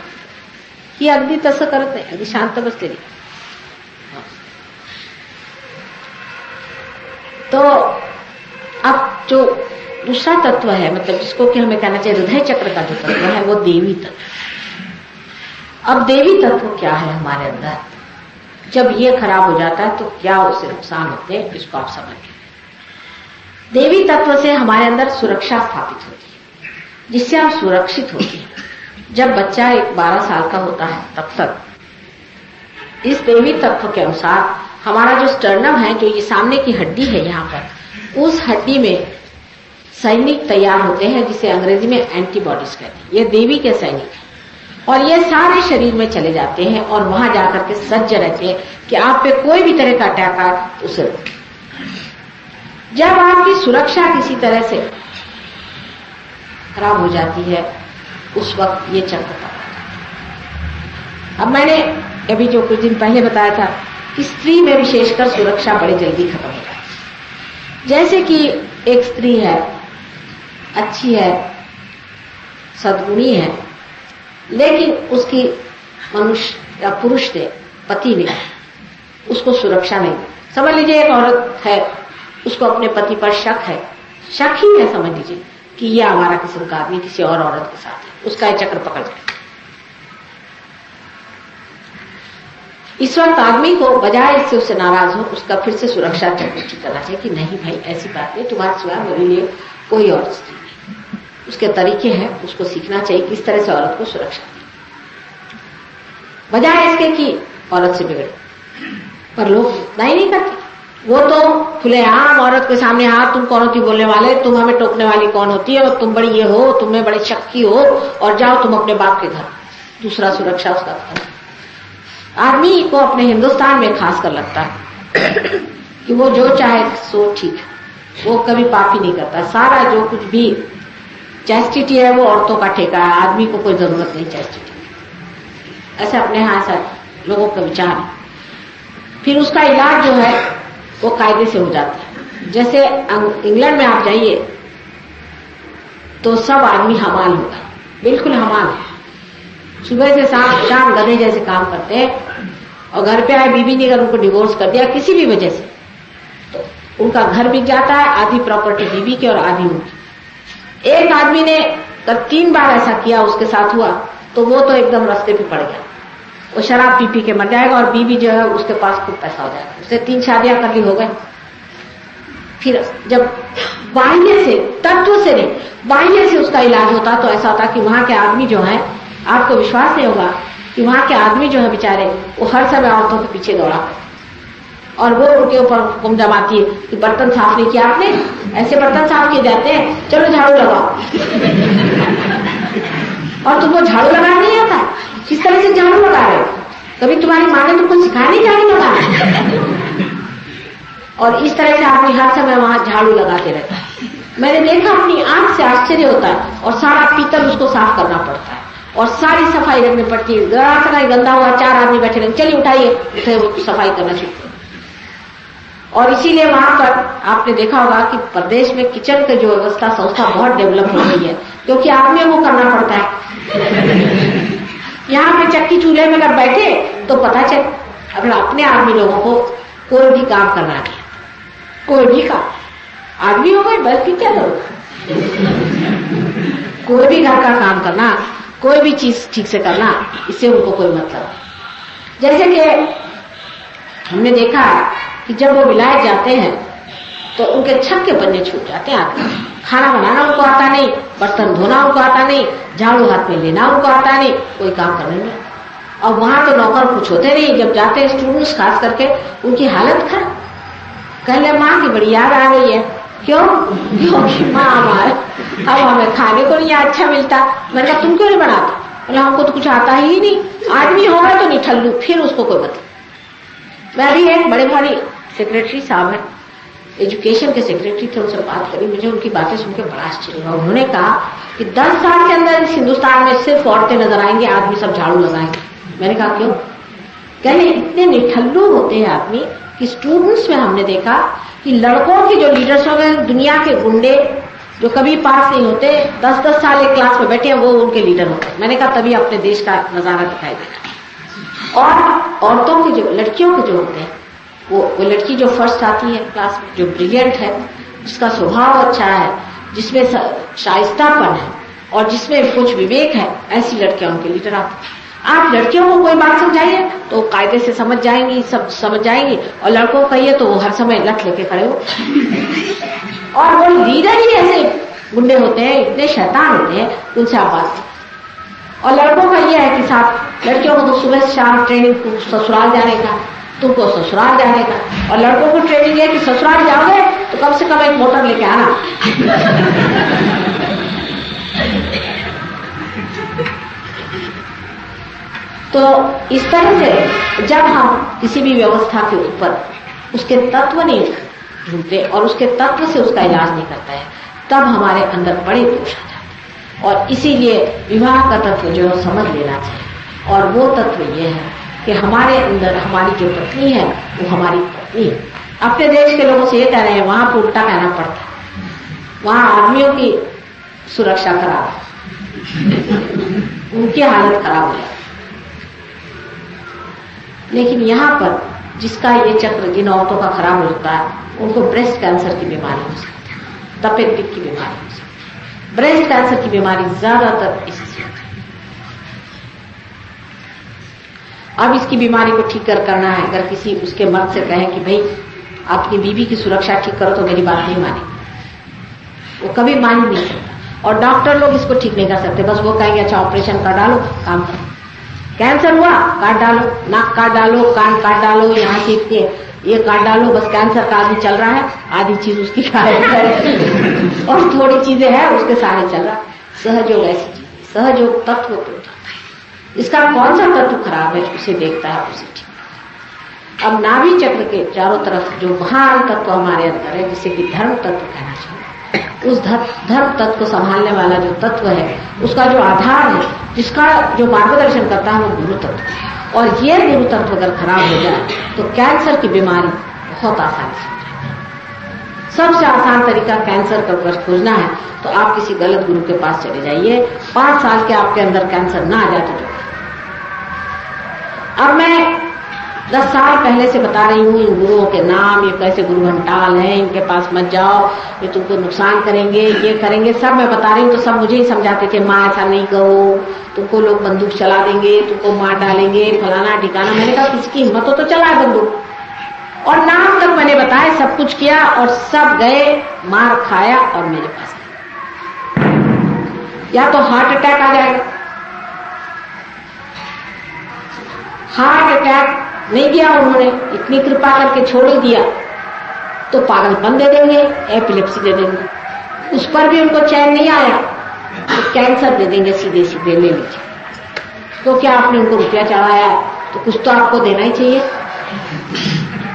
ही अगदी तसं करत नाही, अगदी शांत बसलेली। तो अब जो दूसरा तत्व है, मतलब जिसको कि हमें कहना चाहिए हृदय चक्र का जो तत्व है वो देवी तत्व। अब देवी तत्व क्या है हमारे अंदर, जब ये खराब हो जाता है तो क्या उससे नुकसान होते हैं, इसको आप समझिए। देवी तत्व से हमारे अंदर सुरक्षा स्थापित होती है, जिससे हम सुरक्षित होते हैं। जब बच्चा 12 साल का होता है तब तक इस देवी तत्व के अनुसार हमारा जो स्टर्नम है, जो ये सामने की हड्डी है यहाँ पर, उस हड्डी में सैनिक तैयार होते हैं जिसे अंग्रेजी में एंटीबॉडीज कहते हैं। ये देवी के सैनिक हैं और ये सारे शरीर में चले जाते हैं और वहां जाकर के सज्ज रहते हैं कि आप पे कोई भी तरह का अटैक आए तो उसे रोकें। जब आपकी सुरक्षा किसी तरह से खराब हो जाती है उस वक्त ये चक्र आता है। अब मैंने अभी जो कुछ दिन पहले बताया था कि स्त्री में विशेषकर सुरक्षा बड़ी जल्दी खत्म हो जाती है। जैसे कि एक स्त्री है, अच्छी है, सद्गुणी है, लेकिन उसकी मनुष्य या पुरुष ने, पति ने उसको सुरक्षा नहीं दी। समझ लीजिए एक औरत है, उसको अपने पति पर शक है, शक ही है, समझ लीजिए कि यह हमारा किस्म का आदमी किसी और औरत के साथ है, उसका ये चक्र पकड़ जाए। इस वक्त आदमी को बजाय इससे उससे नाराज हो, उसका फिर से सुरक्षा चक्र करना चाहिए कि नहीं भाई ऐसी बात नहीं, तुम्हारे सिवा मेरे लिए कोई और स्त्री नहीं। उसके तरीके हैं, उसको सीखना चाहिए किस तरह से औरत को सुरक्षा दी, बजाय इसके कि औरत से बिगड़े। पर लोग इतना ही नहीं करते, वो तो खुलेआम औरत के सामने, हाँ तुम कौन होती बोलने वाले, तुम हमें टोकने वाली कौन होती है, और तुम बड़ी ये हो, तुम्हें बड़े शक्की हो, और जाओ तुम अपने बाप के घर। दूसरा सुरक्षा उसका था। आदमी को अपने हिंदुस्तान में खास कर लगता है कि वो जो चाहे सो ठीक है, वो कभी पाप ही नहीं करता। सारा जो कुछ भी चैस्टिटी है वो औरतों का ठेका है, आदमी को कोई जरूरत नहीं चैस्टिटी। ऐसे अपने यहाँ ऐसा लोगों का विचार है। फिर उसका इलाज जो है वो कायदे से हो जाती है। जैसे इंग्लैंड में आप जाइए तो सब आदमी हमाल होगा, बिल्कुल हमाल है, सुबह से शाम गधे जैसे काम करते हैं। और घर पे आए बीवी ने अगर उनको डिवोर्स कर दिया किसी भी वजह से तो उनका घर बिक जाता है, आधी प्रॉपर्टी बीवी की और आधी उनकी। एक आदमी ने 3 बार ऐसा किया, उसके साथ हुआ, तो वो तो एकदम रास्ते पे पड़ गया, वो शराब पी के मर जाएगा और बीवी जो है उसके पास खूब पैसा हो जाएगा। उससे 3 शादियां कर ली, हो गए। फिर जब बाह्य से, तत्व से नहीं, बाह्य से उसका इलाज होता तो ऐसा होता कि वहां के आदमी जो है, आपको विश्वास नहीं होगा कि वहां के आदमी जो है बेचारे, वो हर समय औरतों के पीछे दौड़ा और वो उनके ऊपर हुक्म जमाती है कि बर्तन साफ नहीं किया आपने, ऐसे बर्तन साफ किए जाते हैं, चलो झाड़ू लगाओ। और तुमको झाड़ू लगाना नहीं आता, किस तरह से झाड़ू लगा रहे हो? कभी तुम्हारी माँ ने तुमको सिखाया नहीं झाड़ू लगाना? और इस तरह से आदमी हर समय वहां झाड़ू लगाते रहता है। मैंने देखा, अपनी आंख से आश्चर्य होता है। और सारा पीतल उसको साफ करना पड़ता है और सारी सफाई रखनी पड़ती है। जरा सा गंदा हुआ, 4 आदमी बैठे रहेंगे, चलिए उठाइए, फिर सफाई करना शुरू करो। और इसीलिए वहां पर आपने देखा होगा कि प्रदेश में किचन की जो व्यवस्था संस्था बहुत डेवलप हो गई है, क्योंकि आदमियों को करना पड़ता है। यहाँ पे चक्की चूल्हे में अगर बैठे तो पता चले, अगर अपने आदमी लोगों को कोई भी काम करना नहीं, कोई भी काम, आदमी हो गए बल्कि क्या करो, कोई भी घर का काम करना, कोई भी चीज ठीक से करना, इससे उनको कोई मतलब नहीं। जैसे कि हमने देखा कि जब वो विलायत जाते हैं तो उनके छत के पन्ने छूट जाते हैं। आदमी खाना बनाना उनको आता नहीं, बर्तन धोना उनको आता नहीं, झाड़ू हाथ में लेना उनको आता नहीं, कोई काम करने नहीं। और वहां तो नौकर कुछ होते नहीं। जब जाते हैं स्टूडेंट्स खास करके, उनकी हालत खराब। कहले माँ की बड़ी याद आ गई है। क्यों? क्योंकि माँ हमारे अब हमें खाने को नहीं अच्छा मिलता। मैंने कहा तुम क्यों नहीं बनाते? बोले हमको तो कुछ आता ही नहीं। आदमी होगा तो निठल्लू, फिर उसको कोई मतलब। मैं भी एक बड़े भारी सेक्रेटरी साहब है, एजुकेशन के सेक्रेटरी थे, उनसे बात करी। मुझे उनकी बातें सुनकर बड़ा आश्चर्य हुआ। उन्होंने कहा कि 10 साल के अंदर इस हिंदुस्तान में सिर्फ औरतें नजर आएंगी, आदमी सब झाड़ू लगाएंगे। मैंने कहा क्यों? कहने इतने निठल्लू होते हैं आदमी कि स्टूडेंट्स में हमने देखा कि लड़कों के जो लीडर्स हो गए, दुनिया के गुंडे जो कभी पास नहीं होते, 10-10 साल एक क्लास में बैठे हैं, वो उनके लीडर होते हैं। मैंने कहा तभी अपने देश का नजारा दिखाई देगा। और औरतों के जो, लड़कियों के जो होते हैं, वो लड़की जो फर्स्ट आती है क्लास में, जो ब्रिलियंट है, जिसका स्वभाव अच्छा है, जिसमें शाइस्तापन है और जिसमें कुछ विवेक है, ऐसी लड़कियां उनके लीडर आती है। आप लड़कियों को कोई बात समझाइए तो कायदे से समझ जाएंगी, सब समझ जाएंगी, और लड़कों को कहिए तो वो हर समय लठ लेके खड़े हो। और वो लीडर ही ऐसे गुंडे होते हैं, इतने शैतान होते हैं, उनसे आप बात। और लड़कों का ये है कि साथ लड़कियों को तो सुबह से शाम ट्रेनिंग, ससुराल जाने का, तुमको ससुराल जाने का। और लड़कों को ट्रेनिंग है कि ससुराल जाओगे तो कम से कम एक मोटर लेके आना। तो इस तरह से जब हम किसी भी व्यवस्था के ऊपर उसके तत्व नहीं ढूंढते और उसके तत्व से उसका इलाज नहीं करता है, तब हमारे अंदर बड़े दोष आ जाते हैं। और इसीलिए विवाह का तत्व जो है समझ लेना चाहिए। और वो तत्व ये है कि हमारे अंदर हमारी जो पत्नी है वो हमारी पत्नी है। अपने देश के लोगों से ये कह रहे हैं, वहां पर उल्टा कहना पड़ता है। वहां आदमियों की सुरक्षा खराब है, उनकी हालत खराब हो जाती है। लेकिन यहाँ पर जिसका ये चक्र, जिन औरतों का खराब हो जाता है, उनको ब्रेस्ट कैंसर की बीमारी हो सकती है, तपेदिक की बीमारी हो सकती है। ब्रेस्ट कैंसर की बीमारी ज्यादातर इससे होती है। अब इसकी बीमारी को ठीक करना है, अगर किसी उसके मर्द से कहें कि भाई आपकी बीवी की सुरक्षा ठीक करो, तो मेरी बात नहीं मानेगी, वो कभी मान नहीं सकता। और डॉक्टर लोग इसको ठीक नहीं कर सकते, बस वो कहेंगे अच्छा ऑपरेशन कर डालो, काम करो। कैंसर हुआ, काट डालो, नाक काट डालो, कान काट डालो, यहाँ से ये काट डालो, बस कैंसर का आदि चल रहा है, आधी चीज उसकी गायब है और थोड़ी चीजें हैं उसके सारे चल रहा है। सहयोग ऐसी चीज, सहयोग तत्व को उठाता है, इसका कौन सा तत्व खराब है उसे देखता है, उसे ठीक। अब नाभि चक्र के चारों तरफ जो महान तत्व हमारे अंदर है, जिसे कि धर्म तत्व कहना चाहिए, उस धर्म तत्व को संभालने वाला जो तत्व है, उसका जो आधार है, जिसका जो मार्गदर्शन करता है, वो गुरु तत्व है। और ये गुरु तत्व अगर खराब हो जाए तो कैंसर की बीमारी बहुत आसानी से हो जाता है। सबसे आसान तरीका कैंसर का अगर खोजना है तो आप किसी गलत गुरु के पास चले जाइए। 5 साल के आपके अंदर कैंसर ना आ जाए तो। अब मैं 10 साल पहले से बता रही हूँ इन गुरुओं के नाम, ये कैसे गुरु घंटाल हैं, इनके पास मत जाओ, ये तुमको नुकसान करेंगे, ये करेंगे, सब मैं बता रही हूँ। तो सब मुझे ही समझाते थे, माँ ऐसा नहीं कहो, तुमको लोग बंदूक चला देंगे, तुमको मार डालेंगे, फलाना ठिकाना। मैंने कहा किसी की हिम्मत हो तो चलाए बंदूक, और नाम तक मैंने बताया, सब कुछ किया, और सब गए, मार खाया और मेरे पास या तो हार्ट अटैक आ जाएगा। हार्ट अटैक नहीं दिया उन्होंने, इतनी कृपा करके छोड़ ही दिया, तो पागलपन दे देंगे, एपिलेप्सी दे देंगे, उस पर भी उनको चैन नहीं आया तो कैंसर दे देंगे सीधे सीधे, ले लीजिए। तो क्या आपने उनको रुपया चढ़ाया तो कुछ तो आपको देना ही चाहिए।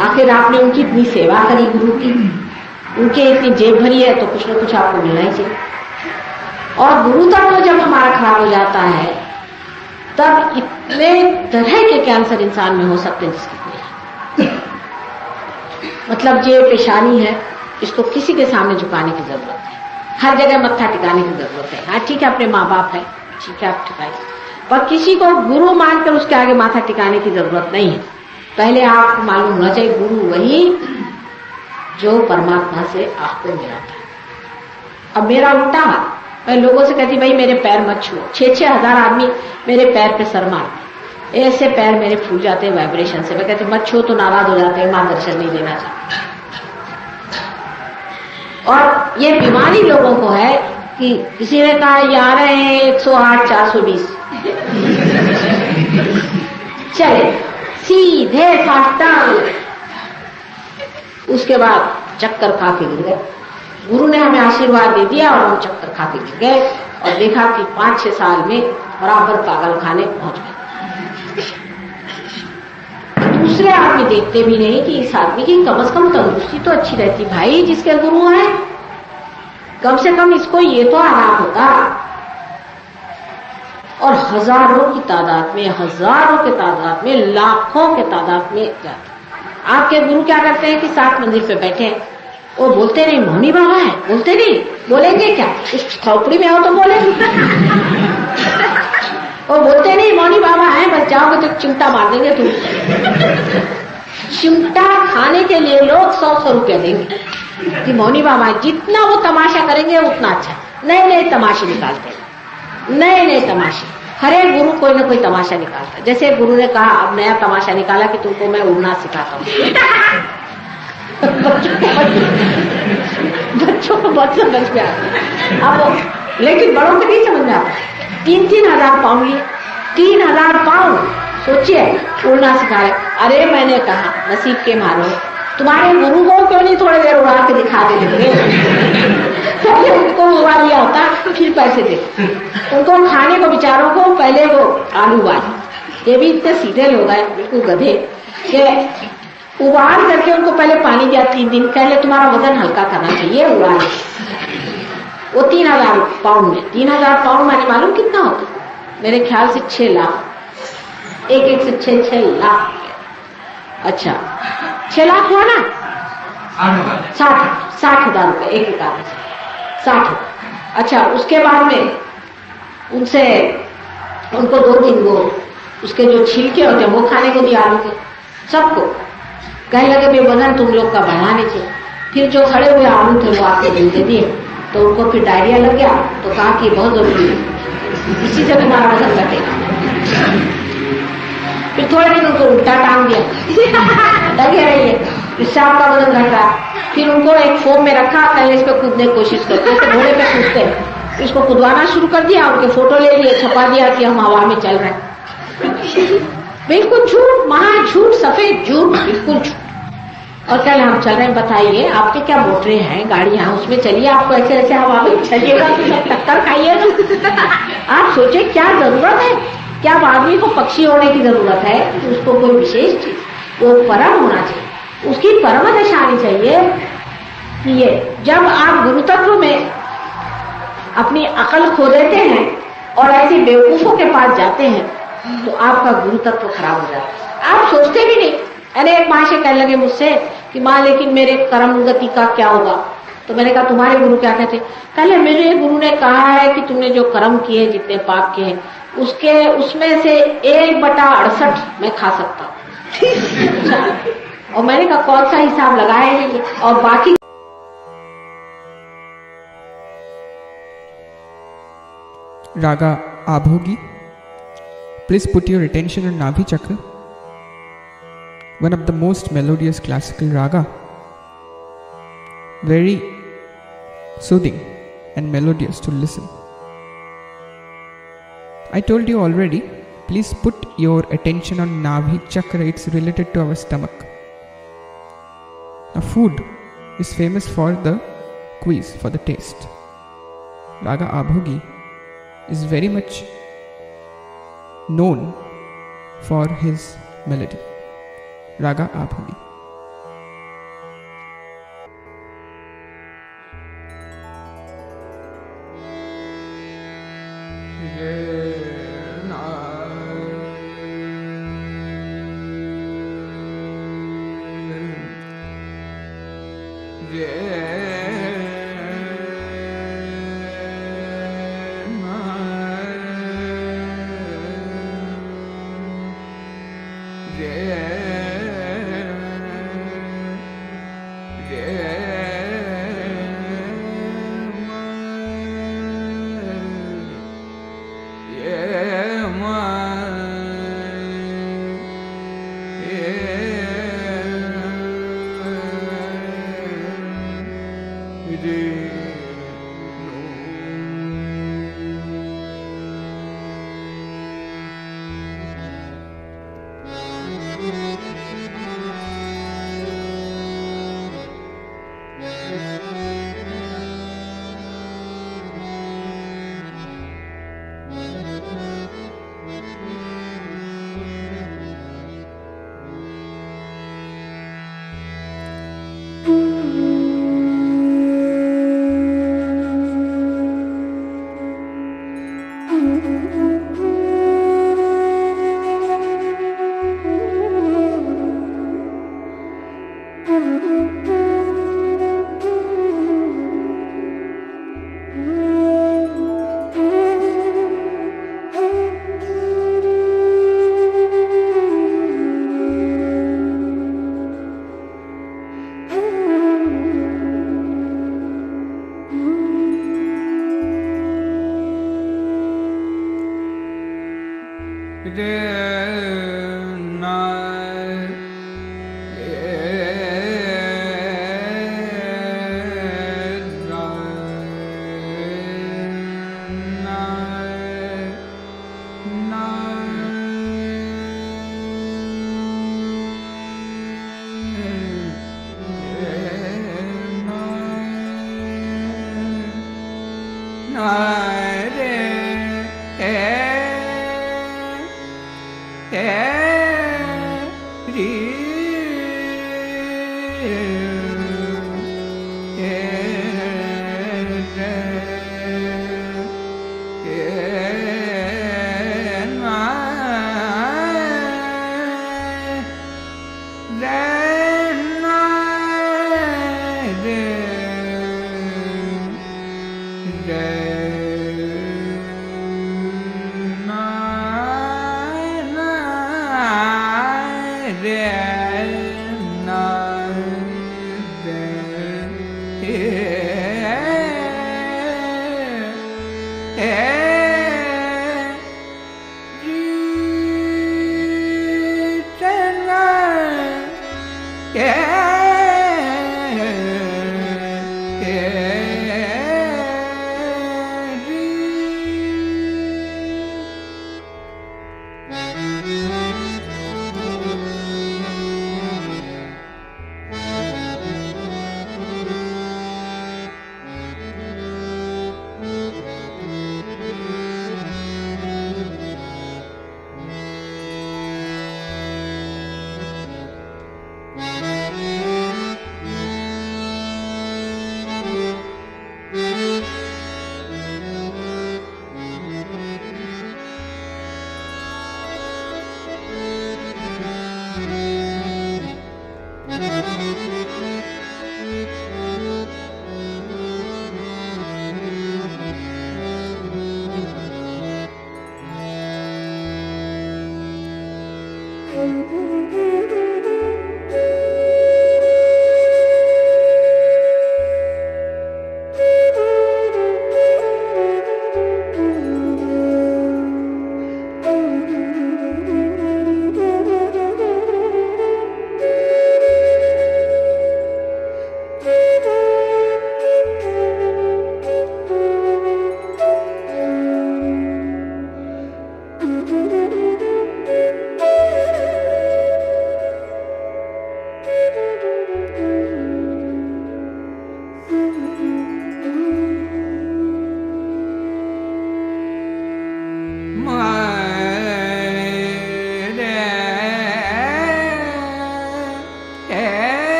आखिर आपने उनकी इतनी सेवा करी गुरु की, उनके इतनी जेब भरी है, तो कुछ न कुछ आपको मिलना ही चाहिए। और गुरु तत्व जब हमारा खराब हो जाता है तब इतने तरह के कैंसर इंसान में हो सकते हैं जिसकी कोई मतलब ये पेशानी है, इसको किसी के सामने झुकाने की जरूरत है, हर जगह मत्था टिकाने की जरूरत है। हाँ ठीक है, अपने माँ बाप है, ठीक है आप टिकाइए, पर किसी को गुरु मानकर उसके आगे माथा टिकाने की जरूरत नहीं है। पहले आपको मालूम होना चाहिए गुरु वही जो परमात्मा से आपको मिलाता है। अब मेरा उल्टा, मैं लोगों से कहती भाई मेरे पैर मत छुओ। 6-6 हजार आदमी मेरे पैर पे सर मारते, ऐसे पैर मेरे फूल जाते हैं वाइब्रेशन से। मैं कहती मत छुओ तो नाराज हो जाते हैं, मां दर्शन नहीं देना चाहते। और ये बीमारी लोगों को है कि किसी ने कहा ये आ रहे हैं 108 420 चले सीधे साष्टांग, उसके बाद चक्कर खा के गिर गए। गुरु ने हमें आशीर्वाद दे दिया और हम चक्कर खा के गिर गए और देखा कि 5-6 साल में बराबर पागल खाने पहुंच गए। दूसरे आदमी देखते भी नहीं कि इस आदमी की कम से कम तंदुरुस्ती तो अच्छी रहती, भाई जिसके गुरु है कम से कम इसको ये तो आराम होता। और हजारों की तादाद में, हजारों के तादाद में, लाखों के तादाद में जाते। आपके गुरु क्या करते हैं कि 7 मंजिल पे बैठे हैं, वो बोलते नहीं मौनी बाबा है, बोलते नहीं, बोलेंगे क्या, इस खोपड़ी में हो तो बोलेंगे वो बोलते नहीं मौनी बाबा है, बस जाओगे तो चिमटा मार देंगे तुम। चिमटा खाने के लिए लोग 100-100 रुपया देंगे कि मौनी बाबा है। जितना वो तमाशा करेंगे उतना अच्छा। नए नए तमाशे निकालते हैं, नए नए तमाशे, हर एक गुरु कोई ना कोई तमाशा निकालता है। जैसे गुरु ने कहा अब नया तमाशा निकाला कि तुमको मैं उड़ना सिखाता हूँ बच्चों को बहुत समझ में आता अब, लेकिन बड़ों को नहीं समझ में आता। 3-3 हजार पाउंड, ये 3,000 पाउंड, सोचिए उड़ना सिखा रहे। अरे मैंने कहा नसीब के मारो, तुम्हारे गुरु को क्यों नहीं थोड़ी देर उड़ा के दिखा देंगे पहले उनको उड़ा दिया होता फिर पैसे दे उनको खाने को, बेचारों को पहले वो आलू उबाल। ये भी इतने सीधे लोग हैं बिल्कुल गधे के, उबाल करके उनको पहले पानी दिया 3 दिन, पहले तुम्हारा वजन हल्का करना चाहिए उबाल। वो 3,000 पाउंड में, 3,000 पाउंड माने मालूम कितना होता? मेरे ख्याल से 6 लाख, एक से 6 लाख। अच्छा 6 लाख हुआ ना, 60,000 रुपए एक आदमी से, 60। अच्छा उसके बाद में उनसे उनको 2 दिन वो उसके जो छिलके होते हैं वो खाने को दिया आलू के, सबको। कहने लगे भाई वजन तुम लोग का बढ़ाने चाहिए। फिर जो खड़े हुए आलू थे वो आपको दे दिए, तो उनको फिर डायरिया लग गया, तो कहा कि बहुत जरूरी है, इसी से तुम्हारा वजन घटेगा। फिर थोड़े दिन उनको उल्टा टांग दिया लगे रहिए, इससे आपका वजन घट रहा। फिर उनको एक फोम में रखा, पहले इस पे कूदने की कोशिश करते, जैसे घोड़े पे कूदते हैं, इसको कूदवाना शुरू कर दिया, उनके फोटो ले लिए, छपा दिया कि हम हवा में चल रहे हैं। बिल्कुल झूठ, महा झूठ, सफेद झूठ, बिल्कुल झूठ। और कल हम चल रहे हैं, बताइए आपके क्या मोटरें हैं, गाड़ियां, उसमें चलिए, आपको ऐसे ऐसे हवा में चलिएगा तो सब टक्कर खाइएगा। आप सोचे क्या जरूरत है, क्या आदमी को पक्षी होने की जरूरत है, उसको कोई विशेष चीज, वो परम होना चाहिए, उसकी परम दशा आनी चाहिए। कि ये जब आप गुरु तत्व में अपनी अकल खो देते हैं और ऐसे बेवकूफों के पास जाते हैं तो आपका गुरु तत्व खराब हो जाता है। आप सोचते भी नहीं। अरे एक महाशय कहने लगे मुझसे कि माँ लेकिन मेरे कर्म गति का क्या होगा। तो मैंने कहा तुम्हारे गुरु क्या कहते? पहले मेरे गुरु ने कहा है कि तुमने जो कर्म किए, जितने पाप किए, उसमें से 1/68 मैं खा सकता हूँ। और मैंने कहा कौन सा हिसाब लगाया है, और बाकी Raga Abhogi. Please put your attention on Navi Chakra, one of the most melodious classical raga, very soothing and melodious to listen. I told you already, please put your attention on Navi Chakra, it's related to our stomach. Now food is famous for the quiz, for the taste. Raga Abhogi is very much known for his melody. Raga Abhogi.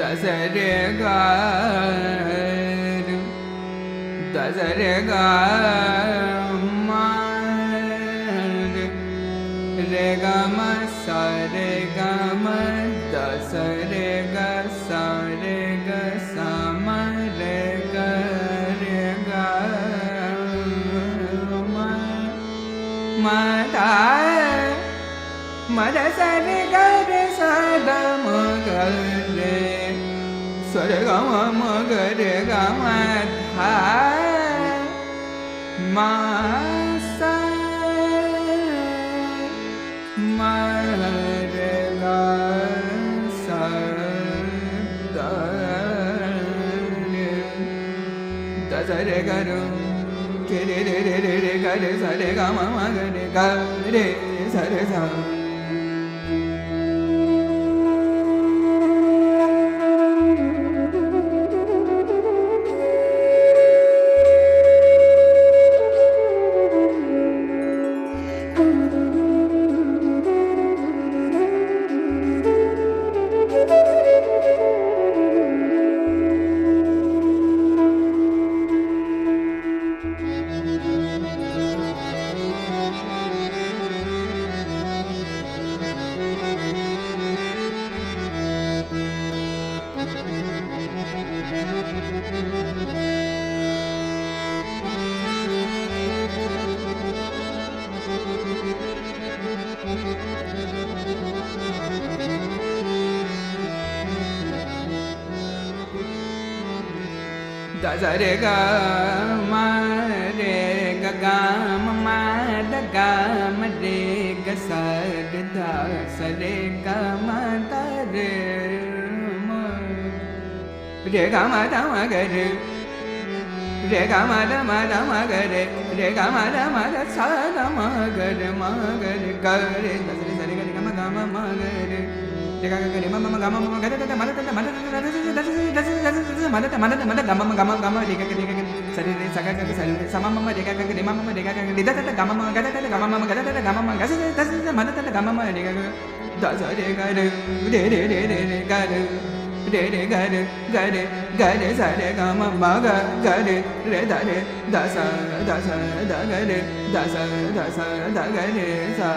दस रे गा दस रे गा मा रे गा मा सा रे गा मा दस रे गा सा रे गा सा मा रे गा मा मा धा मा रे सा रे गा रे सा दा म ग रे सा रे गा मा म ग रे गा मा धा मा सा मा रे गा सा दा रे दा सा रे गा रे रे रे रे रे रे गा रे सा रे गा मा मा ग रे गा रे सा रे सा da sa re ga ma re ga ga ma da ga ma re ga sa re da sa re ga ma da re ma re ga ma da ma ga re re ga ma da ga re ga ma da sa da ma ga re ga re da sa re ga re ga ma ga re re ga ga re ma ga ma ga da da ma da ma da ma da ma da ga ma re ga sa re sa ga ga sa re sa ma ma re ga ga re ma ma re ga ga re da da ga ma ga da da ga ma ga da da ga ma ga sa da ma da ga ma re ga da sa re ga re re re re re ga re re re ga re sa re ga ma ga re da sa da ga re da sa da ga re sa